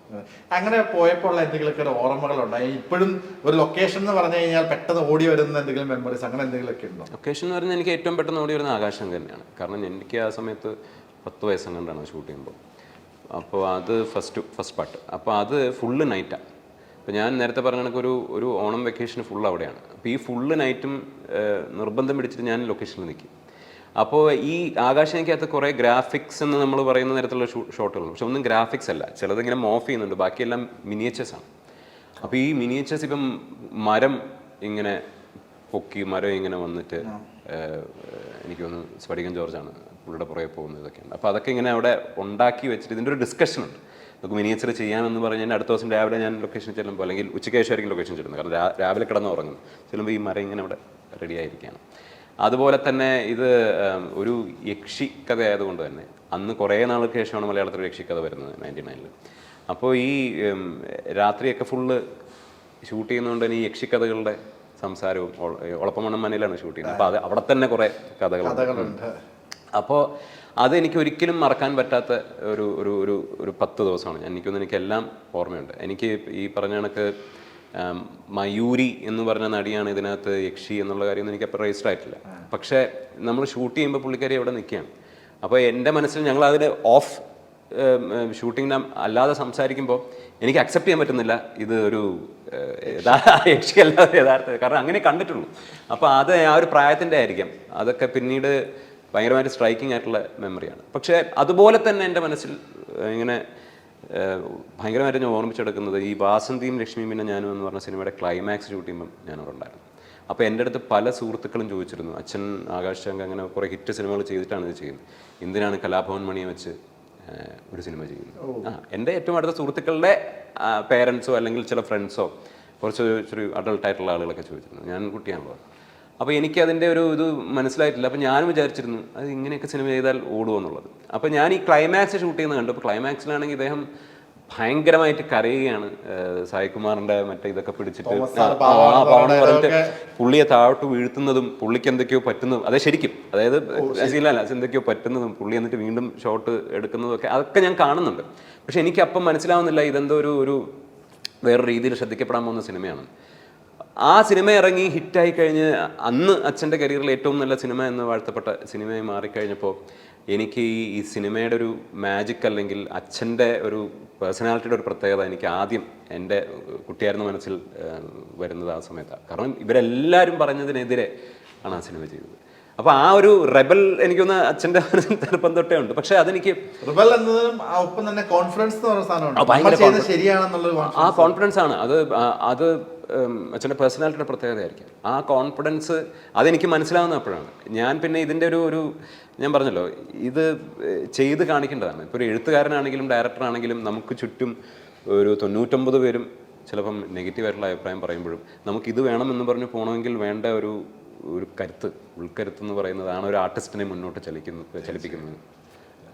S2: അങ്ങനെ പോയപ്പോൾ ഉള്ള എന്തെങ്കിലുമൊക്കെ ഓർമ്മകളുണ്ടായി? ഇപ്പോഴും ഒരു ലൊക്കേഷൻ എന്ന് പറഞ്ഞു കഴിഞ്ഞാൽ പെട്ടെന്ന് ഓടി വരുന്ന എന്തെങ്കിലും മെമ്മറീസ് അങ്ങനെ എന്തെങ്കിലുമൊക്കെ ഉണ്ടോ?
S1: ലൊക്കേഷൻ എന്ന് പറഞ്ഞാൽ എനിക്ക് ഏറ്റവും പെട്ടെന്ന് ഓടി വരുന്ന ആകാശം തന്നെയാണ്. കാരണം എനിക്ക് ആ സമയത്ത് 10 വയസ്സെങ്ങാണ്ടാണ് ഷൂട്ട് ചെയ്യുമ്പോൾ. അപ്പോൾ അത് ഫസ്റ്റ് പാട്ട്. അപ്പോൾ അത് ഫുള്ള് നൈറ്റാണ്. അപ്പോൾ ഞാൻ നേരത്തെ പറഞ്ഞ കണക്ക് ഒരു ഓണം വെക്കേഷന് ഫുൾ അവിടെയാണ്. അപ്പോൾ ഈ ഫുള്ള് നൈറ്റും നിർബന്ധം പിടിച്ചിട്ട് ഞാൻ ലൊക്കേഷനിൽ നിൽക്കും. അപ്പോൾ ഈ ആകാശനിക്കകത്ത് കുറേ ഗ്രാഫിക്സ് എന്ന് നമ്മൾ പറയുന്ന തരത്തിലുള്ള ഷോട്ടുകളുണ്ട്. പക്ഷെ ഒന്നും ഗ്രാഫിക്സ് അല്ല, ചിലതിങ്ങനെ മോഫ് ചെയ്യുന്നുണ്ട്, ബാക്കിയെല്ലാം മിനിയേച്ചേഴ്സാണ്. അപ്പോൾ ഈ മിനിയേച്ചേഴ്സ് ഇപ്പം മരം ഇങ്ങനെ പൊക്കി മരം ഇങ്ങനെ വന്നിട്ട് എനിക്ക് തോന്നുന്നു സ്ഫടികം ജോർജാണ് പുള്ളിയുടെ പുറകെ പോകുന്നത്, ഇതൊക്കെയുണ്ട്. അപ്പോൾ അതൊക്കെ ഇങ്ങനെ അവിടെ ഉണ്ടാക്കി വെച്ചിട്ട് ഇതിൻ്റെ ഒരു ഡിസ്കഷനുണ്ട്. നമുക്ക് മിനിയേച്ചർ ചെയ്യാമെന്ന് പറഞ്ഞ് കഴിഞ്ഞാൽ അടുത്ത ദിവസം രാവിലെ ഞാൻ ലൊക്കേഷൻ ചെല്ലുമ്പോൾ, അല്ലെങ്കിൽ ഉച്ചയ്ക്ക് ശേഷമായിരിക്കും ലൊക്കേഷൻ ചെല്ലുന്നത്, കാരണം രാവിലെ കിടന്ന് ഉറങ്ങുന്നു. ചെല്ലുമ്പോൾ ഈ മരം ഇങ്ങനെ അവിടെ റെഡി ആയിരിക്കുകയാണ്. അതുപോലെ തന്നെ ഇത് ഒരു യക്ഷി കഥ ആയതുകൊണ്ട് തന്നെ അന്ന് കുറേ നാൾക്ക് ശേഷമാണ് മലയാളത്തിൽ ഒരു യക്ഷിക്കഥ വരുന്നത് 99-ൽ. അപ്പോൾ ഈ രാത്രിയൊക്കെ ഫുള്ള് ഷൂട്ട് ചെയ്യുന്നതുകൊണ്ട് തന്നെ ഈ യക്ഷിക്കഥകളുടെ സംസാരവും ഒളപ്പമണ്ണം മനയിലാണ് ഷൂട്ട് ചെയ്യുന്നത്. അപ്പോൾ അത് അവിടെ തന്നെ കുറേ കഥകളുണ്ട്. അപ്പോൾ അതെനിക്ക് ഒരിക്കലും മറക്കാൻ പറ്റാത്ത ഒരു 10 ദിവസമാണ്. എനിക്കൊന്നും എനിക്കെല്ലാം ഓർമ്മയുണ്ട്. എനിക്ക് ഈ പറഞ്ഞ കണക്ക് മയൂരി എന്ന് പറഞ്ഞ നടിയാണ് ഇതിനകത്ത് യക്ഷി എന്നുള്ള കാര്യമൊന്നും എനിക്കപ്പോൾ രജിസ്റ്റർ ആയിട്ടില്ല. പക്ഷേ നമ്മൾ ഷൂട്ട് ചെയ്യുമ്പോൾ പുള്ളിക്കാരി അവിടെ നിൽക്കുകയാണ്. അപ്പോൾ എൻ്റെ മനസ്സിൽ ഞങ്ങൾ അതിന് ഓഫ് ഷൂട്ടിങ്ങിന് അല്ലാതെ സംസാരിക്കുമ്പോൾ എനിക്ക് അക്സെപ്റ്റ് ചെയ്യാൻ പറ്റുന്നില്ല ഇത് ഒരു യക്ഷിയല്ലാതെ യഥാർത്ഥ, കാരണം അങ്ങനെ കണ്ടിട്ടുള്ളൂ. അപ്പോൾ അത് ആ ഒരു പ്രായത്തിൻ്റെ ആയിരിക്കാം. അതൊക്കെ പിന്നീട് ഭയങ്കരമായിട്ട് സ്ട്രൈക്കിംഗ് ആയിട്ടുള്ള മെമ്മറിയാണ്. പക്ഷേ അതുപോലെ തന്നെ എൻ്റെ മനസ്സിൽ ഇങ്ങനെ ഭയങ്കരമായിട്ട് ഞാൻ ഓർമ്മിച്ചെടുക്കുന്നത് ഈ വാസന്തിയും ലക്ഷ്മിയും പിന്നെ ഞാനും എന്ന് പറഞ്ഞ സിനിമയുടെ ക്ലൈമാക്സ് ഷൂട്ട് ചെയ്യുമ്പം ഞാനവിടെ ഉണ്ടായിരുന്നു. അപ്പോൾ എൻ്റെ അടുത്ത് പല സുഹൃത്തുക്കളും ചോദിച്ചിരുന്നു, അച്ഛൻ ആകാശ് ശങ്കർ അങ്ങനെ കുറേ ഹിറ്റ് സിനിമകൾ ചെയ്തിട്ടാണ് ഇത് ചെയ്യുന്നത്, എന്തിനാണ് കലാഭവൻ മണിയെ വെച്ച് ഒരു സിനിമ ചെയ്യുന്നത്? എൻ്റെ ഏറ്റവും അടുത്ത സുഹൃത്തുക്കളുടെ പേരൻസോ അല്ലെങ്കിൽ ചില ഫ്രണ്ട്സോ കുറച്ചൊരു അഡൾട്ടായിട്ടുള്ള ആളുകളൊക്കെ ചോദിച്ചിരുന്നു. ഞാൻ കുട്ടിയാണല്ലോ. അപ്പോൾ എനിക്കതിൻ്റെ ഇത് മനസ്സിലായിട്ടില്ല. അപ്പോൾ ഞാനും വിചാരിച്ചിരുന്നു അത് ഇങ്ങനെയൊക്കെ സിനിമ ചെയ്താൽ ഓടുമെന്നുള്ളത്. അപ്പോൾ ഞാൻ ഈ ക്ലൈമാക്സ് ഷൂട്ട് ചെയ്യുന്നത് കണ്ടു. അപ്പോൾ ക്ലൈമാക്സിലാണെങ്കിൽ ഇദ്ദേഹം ഭയങ്കരമായിട്ട് കരയുകയാണ്. സായികുമാറിൻ്റെ മറ്റേ ഇതൊക്കെ പിടിച്ചിട്ട് പാവെന്ന് പറഞ്ഞിട്ട് പുള്ളിയെ താഴോട്ട് വീഴ്ത്തുന്നതും പുള്ളിക്ക് എന്തൊക്കെയോ പറ്റുന്നതും അതെ ശരിക്കും അതായത് എന്തൊക്കെയോ പറ്റുന്നതും പുള്ളി എന്നിട്ട് വീണ്ടും ഷോട്ട് എടുക്കുന്നതും ഒക്കെ അതൊക്കെ ഞാൻ കാണുന്നുണ്ട്. പക്ഷെ എനിക്ക് അപ്പം മനസ്സിലാവുന്നില്ല ഇതെന്തോ ഒരു വേറെ രീതിയിൽ ശ്രദ്ധിക്കപ്പെടാൻ പോകുന്ന സിനിമയാണ്. ആ സിനിമ ഇറങ്ങി ഹിറ്റായി കഴിഞ്ഞ് അന്ന് അച്ഛൻ്റെ കരിയറിൽ ഏറ്റവും നല്ല സിനിമ എന്ന് വാഴ്ത്തപ്പെട്ട സിനിമയായി മാറിക്കഴിഞ്ഞപ്പോൾ എനിക്ക് ഈ സിനിമയുടെ ഒരു മാജിക് അല്ലെങ്കിൽ അച്ഛൻ്റെ ഒരു പേഴ്സണാലിറ്റിയുടെ ഒരു പ്രത്യേകത എനിക്ക് ആദ്യം എൻ്റെ കുട്ടിയായിരുന്ന മനസ്സിൽ വരുന്നത് ആ സമയത്താണ്. കാരണം ഇവരെല്ലാവരും പറഞ്ഞതിനെതിരെ ആണ് ആ സിനിമ ചെയ്തത്. അപ്പോൾ ആ ഒരു റെബൽ എനിക്കൊന്ന് അച്ഛൻ്റെ മനസ്സിൽ ചെറുപ്പം തൊട്ടേ ഉണ്ട്. പക്ഷേ അതെനിക്ക്
S2: റിബൽ എന്നതും ഒപ്പം തന്നെ കോൺഫിഡൻസ് എന്ന് പറയുന്ന സാധനമുണ്ട്. ശരിയാണെന്നുള്ളത്
S1: ആ കോൺഫിഡൻസ് ആണ്. അത് അച്ഛൻ്റെ പേഴ്സണാലിറ്റിയുടെ പ്രത്യേകതയായിരിക്കും. ആ കോൺഫിഡൻസ് അതെനിക്ക് മനസ്സിലാവുന്ന അപ്പോഴാണ്. ഞാൻ പിന്നെ ഇതിൻ്റെ ഒരു ഞാൻ പറഞ്ഞല്ലോ ഇത് ചെയ്ത് കാണിക്കേണ്ടതാണ്. ഇപ്പോൾ ഒരു എഴുത്തുകാരനാണെങ്കിലും ഡയറക്ടറാണെങ്കിലും നമുക്ക് ചുറ്റും ഒരു 99 പേരും ചിലപ്പം നെഗറ്റീവായിട്ടുള്ള അഭിപ്രായം പറയുമ്പോഴും നമുക്കിത് വേണമെന്ന് പറഞ്ഞ് പോകണമെങ്കിൽ വേണ്ട ഒരു കരുത്ത് ഉൾക്കരുത്ത് എന്ന് പറയുന്നതാണ് ഒരു ആർട്ടിസ്റ്റിനെ മുന്നോട്ട് ചലിപ്പിക്കുന്നത്.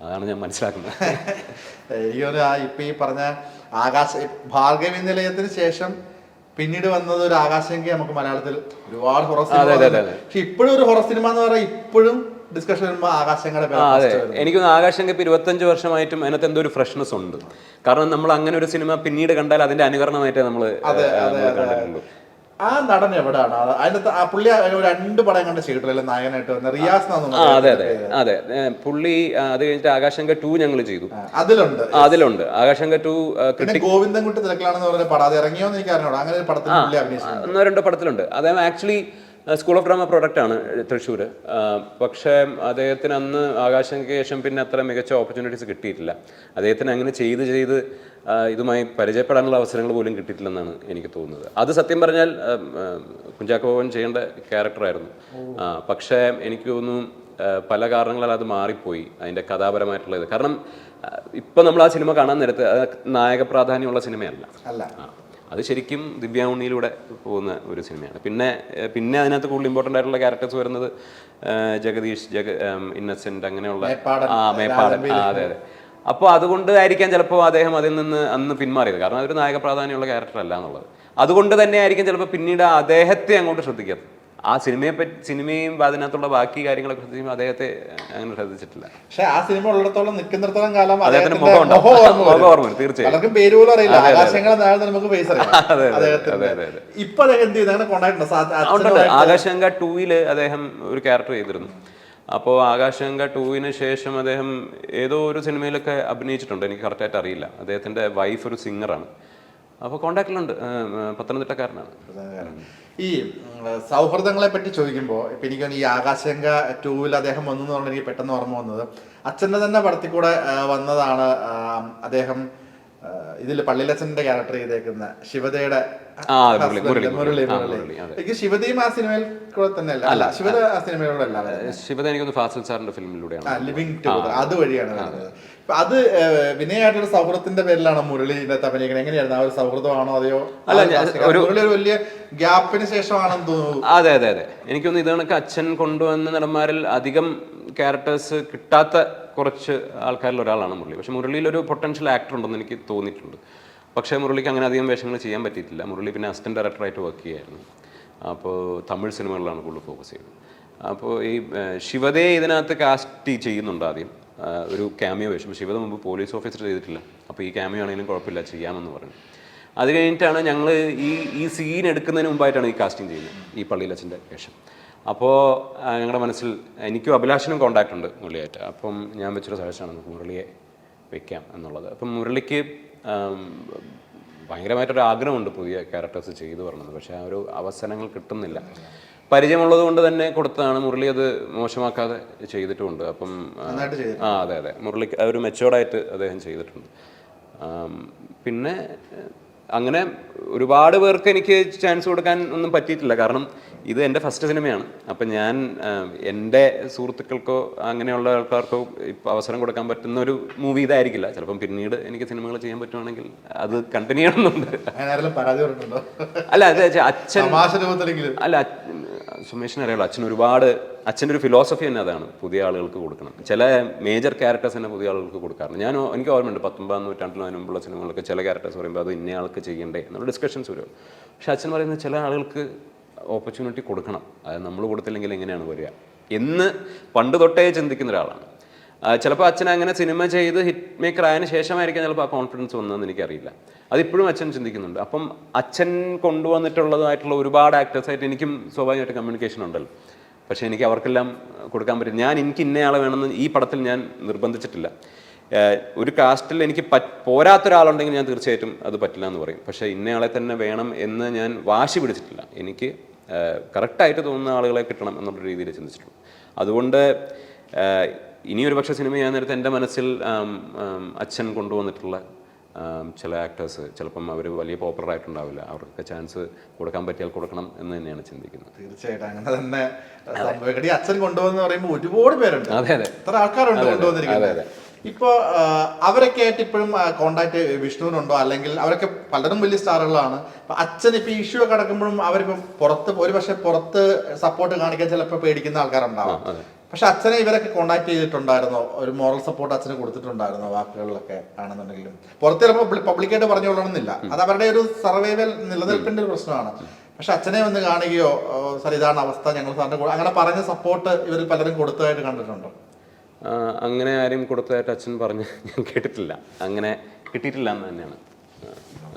S1: അതാണ് ഞാൻ മനസ്സിലാക്കുന്നത്.
S2: ഇപ്പൊ ഈ പറഞ്ഞ ഭാർഗവി നിലയത്തിന് ശേഷം പിന്നീട് വന്നത് ഒരു ആകാശങ്കി നമുക്ക് മലയാളത്തിൽ ഒരുപാട് ഹൊറർ സിനിമ. പക്ഷെ ഇപ്പോഴും ഒരു ഹൊറർ സിനിമ എന്ന് പറയാൻ ഇപ്പോഴും ഡിസ്കഷൻ വരുമ്പോൾ ആകാശങ്ങളുടെ
S1: അതെ എനിക്കൊന്ന് ആകാശങ്ക ഇപ്പം 25 വർഷമായിട്ടും അതിനകത്ത് എന്തോ ഒരു ഫ്രഷ്നെസ് ഉണ്ട്. കാരണം നമ്മൾ അങ്ങനെ ഒരു സിനിമ പിന്നീട് കണ്ടാൽ അതിന്റെ അനുകരണമായിട്ടേ നമ്മൾ കണ്ടിട്ടുള്ളൂ.
S2: ആ നടൻ എവിടെയാണ് അതിനകത്ത് ആ പുള്ളി 2 പടം കണ്ട് ചെയ്തിട്ടില്ല നായകനായിട്ട് വന്ന റിയാസ്.
S1: അതെ പുള്ളി അത് കഴിഞ്ഞിട്ട് ആകാശങ്ക 2 ഞങ്ങൾ ചെയ്തു.
S2: അതിലുണ്ട്
S1: ആകാശങ്ക 2
S2: ഗോവിന്ദൻകുട്ടി തിരക്കിലാണെന്ന് പറഞ്ഞ പടം അത് ഇറങ്ങിയോന്ന് എനിക്ക് അറിഞ്ഞോളൂ. അങ്ങനെ ഒരു പടത്തിൽ അഭിനയിച്ചു
S1: 1-2 പടത്തിലുണ്ട്. അദ്ദേഹം ആക്ച്വലി സ്കൂൾ ഓഫ് ഡ്രാമ പ്രൊഡക്റ്റാണ് തൃശ്ശൂർ. പക്ഷേ അദ്ദേഹത്തിന് അന്ന് ആകാശങ്കയ്ക്ക് ശേഷം പിന്നെ അത്ര മികച്ച ഓപ്പർച്യൂണിറ്റീസ് കിട്ടിയിട്ടില്ല. അദ്ദേഹത്തിന് അങ്ങനെ ചെയ്ത് ഇതുമായി പരിചയപ്പെടാനുള്ള അവസരങ്ങൾ പോലും കിട്ടിയിട്ടില്ലെന്നാണ് എനിക്ക് തോന്നുന്നത്. അത് സത്യം പറഞ്ഞാൽ കുഞ്ചാക്കോ ബോബൻ ചെയ്യേണ്ട ക്യാരക്ടറായിരുന്നു. പക്ഷേ എനിക്ക് തോന്നുന്നു പല കാരണങ്ങളാൽ അത് മാറിപ്പോയി അതിൻ്റെ കഥാപരമായിട്ടുള്ള ഇത്. കാരണം ഇപ്പം നമ്മൾ ആ സിനിമ കാണാൻ നേരത്ത് നായക പ്രാധാന്യമുള്ള സിനിമയല്ല. അത് ശരിക്കും ദിവ്യ ഉണ്ണിയിലൂടെ പോകുന്ന ഒരു സിനിമയാണ്. പിന്നെ അതിനകത്ത് കൂടുതൽ ഇമ്പോർട്ടൻ്റ് ആയിട്ടുള്ള ക്യാരക്ടേഴ്സ് വരുന്നത് ജഗദീഷ്, ഇന്നസെൻ്റ്, അങ്ങനെയുള്ള മേപ്പാടൻ. അതെ. അപ്പോൾ അതുകൊണ്ട് ആയിരിക്കാം ചിലപ്പോൾ അദ്ദേഹം അതിൽ നിന്ന് അന്ന് പിന്മാറിയത്. കാരണം അതൊരു നായക പ്രാധാന്യമുള്ള ക്യാരക്ടർ അല്ല എന്നുള്ളത്. അതുകൊണ്ട് തന്നെ ആയിരിക്കും ചിലപ്പോൾ പിന്നീട് അദ്ദേഹത്തെ അങ്ങോട്ട് ശ്രദ്ധിക്കാത്തത്. ആ സിനിമയും അതിനകത്തുള്ള ബാക്കി കാര്യങ്ങളൊക്കെ ശ്രദ്ധിക്കുമ്പോൾ അദ്ദേഹത്തെ അങ്ങനെ ശ്രദ്ധിച്ചിട്ടില്ല.
S2: പക്ഷെ ആ സിനിമ ഉള്ളിടത്തോളം നിൽക്കുന്നിടത്തോളം കാലം
S1: അദ്ദേഹത്തിന്റെ മുഖം ഓർമ്മ തീർച്ചയായും. ആകാശങ്ക 2 അദ്ദേഹം ഒരു ക്യാരക്ടർ ചെയ്തിരുന്നു. അപ്പോൾ ആകാശങ്ക 2 ശേഷം അദ്ദേഹം ഏതോ ഒരു സിനിമയിലൊക്കെ അഭിനയിച്ചിട്ടുണ്ട്. എനിക്ക് കറക്റ്റായിട്ട് അറിയില്ല. അദ്ദേഹത്തിന്റെ വൈഫ് ഒരു സിംഗറാണ്. അപ്പോൾ കോണ്ടാക്റ്റിലുണ്ട്. പത്തനംതിട്ടക്കാരനാണ്.
S2: ഈ സൗഹൃദങ്ങളെ പറ്റി ചോദിക്കുമ്പോൾ ഇപ്പം എനിക്ക് ഈ ആകാശങ്ക 2 അദ്ദേഹം വന്നു എന്ന് പറഞ്ഞാൽ എനിക്ക് പെട്ടെന്ന് ഓർമ്മ വന്നത് അച്ഛൻ്റെ തന്നെ പടത്തിൽ കൂടെ വന്നതാണ്. അദ്ദേഹം ഇതിൽ പള്ളിയിലച്ഛൻ്റെ ക്യാരക്ടർ ചെയ്തേക്കുന്ന ശിവതയുടെ മുരളി. എനിക്ക് ശിവതയും ആ സിനിമയിൽ കൂടെ തന്നെ അല്ല ശിവത ആ സിനിമയിലൂടെ അല്ല.
S1: ശിവത എനിക്കൊന്ന് ഫാസിൽ സാറിന്റെ ഫിലിമിലൂടെയാണ്
S2: ലിവിംഗ് ടുഗദർ അതുവഴിയാണ് വരുന്നത്. അത് വിനയായിട്ടൊരു സൗഹൃദത്തിന്റെ പേരിലാണോ മുരളി ഇതിനകത്ത് അഭിനയിക്കുന്നത്? എങ്ങനെയായിരുന്നു ആ ഒരു സൗഹൃദമാണോ അതെയോ മുരളി ഒരു വലിയ ഗ്യാപ്പിന് ശേഷമാണെന്ന് തോന്നുന്നു?
S1: അതെ. എനിക്കൊന്ന് ഇത് കണക്ക് അച്ഛൻ കൊണ്ടുവന്ന നടന്മാരിൽ അധികം ക്യാരക്ടേഴ്സ് കിട്ടാത്ത കുറച്ച് ആൾക്കാരിൽ ഒരാളാണ് മുരളി. പക്ഷെ മുരളിയിൽ ഒരു പൊട്ടൻഷ്യൽ ആക്ടർ ഉണ്ടെന്ന് എനിക്ക് തോന്നിയിട്ടുണ്ട്. പക്ഷേ മുരളിക്ക് അങ്ങനെ അധികം വേഷങ്ങൾ ചെയ്യാൻ പറ്റിയിട്ടില്ല. മുരളി പിന്നെ അസിസ്റ്റന്റ് ഡയറക്ടറായിട്ട് വർക്ക് ചെയ്യായിരുന്നു. അപ്പോൾ തമിഴ് സിനിമകളിലാണ് കൂടുതൽ ഫോക്കസ് ചെയ്യുന്നത്. അപ്പോൾ ഈ ശിവതയെ ഇതിനകത്ത് കാസ്റ്റ് ചെയ്യുന്നുണ്ട് ആദ്യം ഒരു ക്യാമിയോ വേഷം. ശിവത മുമ്പ് പോലീസ് ഓഫീസർ ചെയ്തിട്ടില്ല. അപ്പോൾ ഈ ക്യാമിയോ ആണെങ്കിലും കുഴപ്പമില്ല ചെയ്യാമെന്ന് പറഞ്ഞു. അത് കഴിഞ്ഞിട്ടാണ് ഞങ്ങൾ ഈ സീൻ എടുക്കുന്നതിന് മുമ്പായിട്ടാണ് ഈ കാസ്റ്റിംഗ് ചെയ്യുന്നത്, ഈ പള്ളിയിലച്ഛൻ്റെ വേഷം. അപ്പോൾ ഞങ്ങളുടെ മനസ്സിൽ എനിക്കും അഭിലാഷനും കോണ്ടാക്ട് ഉണ്ട് മുരളിയായിട്ട്. അപ്പം ഞാൻ വെച്ചൊരു സജഷനാണ് നമുക്ക് മുരളിയെ വെക്കാം എന്നുള്ളത്. അപ്പം മുരളിക്ക് ഭയങ്കരമായിട്ടൊരു ആഗ്രഹമുണ്ട് പുതിയ ക്യാരക്ടേഴ്സ് ചെയ്തു വരണമെന്ന്. പക്ഷേ ആ ഒരു അവസരങ്ങൾ കിട്ടുന്നില്ല. പരിചയമുള്ളത് കൊണ്ട് തന്നെ കൊടുത്തതാണ്. മുരളി അത് മോശമാക്കാതെ ചെയ്തിട്ടുമുണ്ട്. അപ്പം അതെ മുരളിക്ക് ഒരു മെച്ചോർഡായിട്ട് അദ്ദേഹം ചെയ്തിട്ടുണ്ട്. പിന്നെ അങ്ങനെ ഒരുപാട് പേർക്ക് എനിക്ക് ചാൻസ് കൊടുക്കാൻ ഒന്നും പറ്റിയിട്ടില്ല. കാരണം ഇത് എൻ്റെ ഫസ്റ്റ് സിനിമയാണ്. അപ്പം ഞാൻ എൻ്റെ സുഹൃത്തുക്കൾക്കോ അങ്ങനെയുള്ള ആൾക്കാർക്കോ ഇപ്പം അവസരം കൊടുക്കാൻ പറ്റുന്ന ഒരു മൂവി ഇതായിരിക്കില്ല. ചിലപ്പം പിന്നീട് എനിക്ക് സിനിമകൾ ചെയ്യാൻ പറ്റുവാണെങ്കിൽ അത് കണ്ടിന്യൂ ചെയ്യണമെന്നുണ്ട്. അല്ല അത് അച്ഛൻ അല്ല സുമേഷിന് അറിയാലോ, അച്ഛൻ്റെ ഒരു ഫിലോസഫി തന്നെ അതാണ്, പുതിയ ആളുകൾക്ക് കൊടുക്കണം. ചില മേജർ ക്യാരക്ടേഴ്സ് തന്നെ പുതിയ ആളുകൾക്ക് കൊടുക്കാറുണ്ട്. എനിക്ക് ഓർമ്മയുണ്ട് 19-ാം നൂറ്റാണ്ടിലും അതിന് മുമ്പുള്ള സിനിമകളൊക്കെ ചില ക്യാരക്ടേഴ്സ് പറയുമ്പോൾ അത് ഇന്നയാൾക്ക് ചെയ്യണ്ടേ എന്നുള്ള ഡിസ്കഷൻസ് വരും. പക്ഷെ അച്ഛൻ പറയുന്നത് ചില ആളുകൾക്ക് ഓപ്പർച്യൂണിറ്റി കൊടുക്കണം, അത് നമ്മൾ കൊടുത്തില്ലെങ്കിൽ എങ്ങനെയാണ് വരിക എന്ന് പണ്ട് തൊട്ടേ ചിന്തിക്കുന്ന ഒരാളാണ്. ചിലപ്പോൾ അച്ഛൻ അങ്ങനെ സിനിമ ചെയ്ത് ഹിറ്റ് മേക്കർ ആയതിനു ശേഷമായിരിക്കും ചിലപ്പോൾ ആ കോൺഫിഡൻസ് വന്നതെന്ന് എനിക്കറിയില്ല. അതിപ്പോഴും അച്ഛൻ ചിന്തിക്കുന്നുണ്ട്. അപ്പം അച്ഛൻ കൊണ്ടുവന്നിട്ടുള്ളതായിട്ടുള്ള ഒരുപാട് ആക്ടേഴ്സായിട്ട് എനിക്കും സ്വാഭാവികമായിട്ട് കമ്മ്യൂണിക്കേഷൻ ഉണ്ടല്ലോ. പക്ഷേ എനിക്ക് അവർക്കെല്ലാം കൊടുക്കാൻ പറ്റും. എനിക്ക് ഇന്നയാളെ വേണമെന്ന് ഈ പടത്തിൽ ഞാൻ നിർബന്ധിച്ചിട്ടില്ല. ഒരു കാസ്റ്റിൽ എനിക്ക് പോരാത്തൊരാളുണ്ടെങ്കിൽ ഞാൻ തീർച്ചയായിട്ടും അത് പറ്റില്ല എന്ന് പറയും. പക്ഷേ ഇന്നയാളെ തന്നെ വേണം എന്ന് ഞാൻ വാശി പിടിച്ചിട്ടില്ല. എനിക്ക് കറക്റ്റായിട്ട് തോന്നുന്ന ആളുകളെ കിട്ടണം എന്നുള്ള രീതിയിൽ ചിന്തിച്ചിട്ടുള്ളൂ. അതുകൊണ്ട് ഇനിയൊരു പക്ഷേ സിനിമ ചെയ്യാൻ നേരത്തെ എൻ്റെ മനസ്സിൽ അച്ഛൻ കൊണ്ടുവന്നിട്ടുള്ള ചില ആക്ടേഴ്സ് ചിലപ്പം അവർ വലിയ പോപ്പുലർ ആയിട്ടുണ്ടാവില്ല, അവർക്ക് ചാൻസ് കൊടുക്കാൻ പറ്റിയാൽ കൊടുക്കണം എന്ന് തന്നെയാണ് ചിന്തിക്കുന്നത്.
S2: തീർച്ചയായിട്ടും അങ്ങനെ തന്നെ അച്ഛൻ കൊണ്ടുവന്ന് പറയുമ്പോൾ ഒരുപാട് പേരുണ്ട്.
S1: അതെ അതെ,
S2: എത്ര ആൾക്കാരുണ്ട് കൊണ്ടുവന്നിരിക്കുന്നത്. ഇപ്പൊ അവരൊക്കെ ആയിട്ട് ഇപ്പോഴും കോണ്ടാക്ട് വിഷ്ണുവിനുണ്ടോ? അല്ലെങ്കിൽ അവരൊക്കെ പലരും വലിയ സ്റ്റാറുകളാണ്. അച്ഛൻ ഇപ്പൊ ഇഷ്യൂ ഒക്കെ നടക്കുമ്പോഴും അവരിപ്പം പുറത്ത് സപ്പോർട്ട് കാണിക്കാൻ ചിലപ്പോൾ പേടിക്കുന്ന ആൾക്കാരുണ്ടാവും. പക്ഷെ അച്ഛനെ ഇവരൊക്കെ കോണ്ടാക്ട് ചെയ്തിട്ടുണ്ടായിരുന്നോ? ഒരു മോറൽ സപ്പോർട്ട് അച്ഛന് കൊടുത്തിട്ടുണ്ടായിരുന്നോ? വാക്കുകളിലൊക്കെ ആണെന്നുണ്ടെങ്കിലും പുറത്ത് ചിലപ്പോൾ പബ്ലിക്കായിട്ട് പറഞ്ഞുകൊള്ളണമെന്നില്ല, അത് അവരുടെ ഒരു സർവൈവൽ നിലനിൽപ്പിന്റെ ഒരു പ്രശ്നമാണ്. പക്ഷെ അച്ഛനെ വന്ന് കാണുകയോ സാർ ഇതാണ് അവസ്ഥ, ഞങ്ങൾ സാറിന്റെ കൂടെ അങ്ങനെ പറഞ്ഞ സപ്പോർട്ട് ഇവർ പലരും കൊടുത്തതായിട്ട് കണ്ടിട്ടുണ്ടോ?
S1: അങ്ങനെ ആരും കൊടുത്തതായിട്ട് അച്ഛൻ പറഞ്ഞ് ഞാൻ കേട്ടിട്ടില്ല. അങ്ങനെ കിട്ടിയിട്ടില്ല എന്ന് തന്നെയാണ്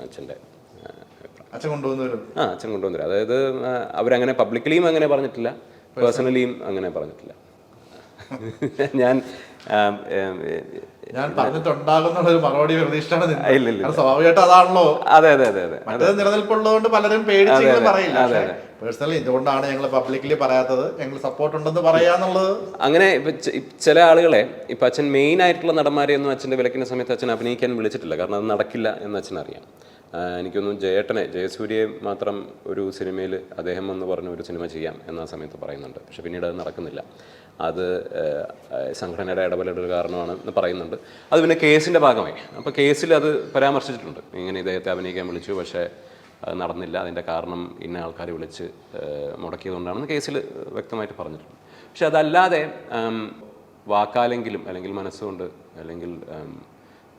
S1: അച്ഛൻ്റെ
S2: അച്ഛൻ കൊണ്ടുവന്നവരും.
S1: അച്ഛൻ കൊണ്ടുവന്നവരും. അതായത് അവരങ്ങനെ പബ്ലിക്കലിയും അങ്ങനെ പറഞ്ഞിട്ടില്ല, പേഴ്സണലിയും അങ്ങനെ പറഞ്ഞിട്ടില്ല. ഞാൻ
S2: പറഞ്ഞിട്ടുണ്ടാകുന്നൊരു മറുപടി പ്രതീക്ഷിച്ചാണ്. സ്വാഭാവികമായിട്ട് അതാണല്ലോ.
S1: അതെ അതെ അതെ അതെ,
S2: മറ്റേത് നിലനിൽപ്പുള്ളതുകൊണ്ട് പലരും പേടിച്ചെങ്കിലും പറയില്ല. പേഴ്സണലി ഇതുകൊണ്ടാണ് ഞങ്ങൾ പബ്ലിക്കലി പറയാത്തത്, ഞങ്ങൾ സപ്പോർട്ട് ഉണ്ടെന്ന് പറയാന്നുള്ളത്. അങ്ങനെ
S1: ചില ആളുകളെ ഇപ്പം അച്ഛൻ മെയിൻ ആയിട്ടുള്ള നടന്മാരെയൊന്നും അച്ഛൻ്റെ വിലക്കുന്ന സമയത്ത് അച്ഛൻ അഭിനയിക്കാൻ വിളിച്ചിട്ടില്ല. കാരണം അത് നടക്കില്ല എന്ന് അച്ഛനറിയാം. എനിക്കൊന്നും ജയസൂര്യയെ മാത്രം ഒരു സിനിമയിൽ അദ്ദേഹം എന്ന് പറഞ്ഞ ഒരു സിനിമ ചെയ്യാം എന്ന സമയത്ത് പറയുന്നുണ്ട്. പക്ഷെ പിന്നീട് അത് നടക്കുന്നില്ല. അത് സംഘടനയുടെ ഇടപെടൽ കാരണമാണ് എന്ന് പറയുന്നുണ്ട്. അത് പിന്നെ കേസിൻ്റെ ഭാഗമായി. അപ്പോൾ കേസിൽ അത് പരാമർശിച്ചിട്ടുണ്ട്, ഇങ്ങനെ ഇദ്ദേഹത്തെ അഭിനയിക്കാൻ വിളിച്ചു പക്ഷേ അത് നടന്നില്ല, അതിൻ്റെ കാരണം ഇന്ന ആൾക്കാരെ വിളിച്ച് മുടക്കിയതുകൊണ്ടാണെന്ന് കേസിൽ വ്യക്തമായിട്ട് പറഞ്ഞിട്ടുണ്ട്. പക്ഷെ അതല്ലാതെ വാക്കാലെങ്കിലും അല്ലെങ്കിൽ മനസ്സുകൊണ്ട് അല്ലെങ്കിൽ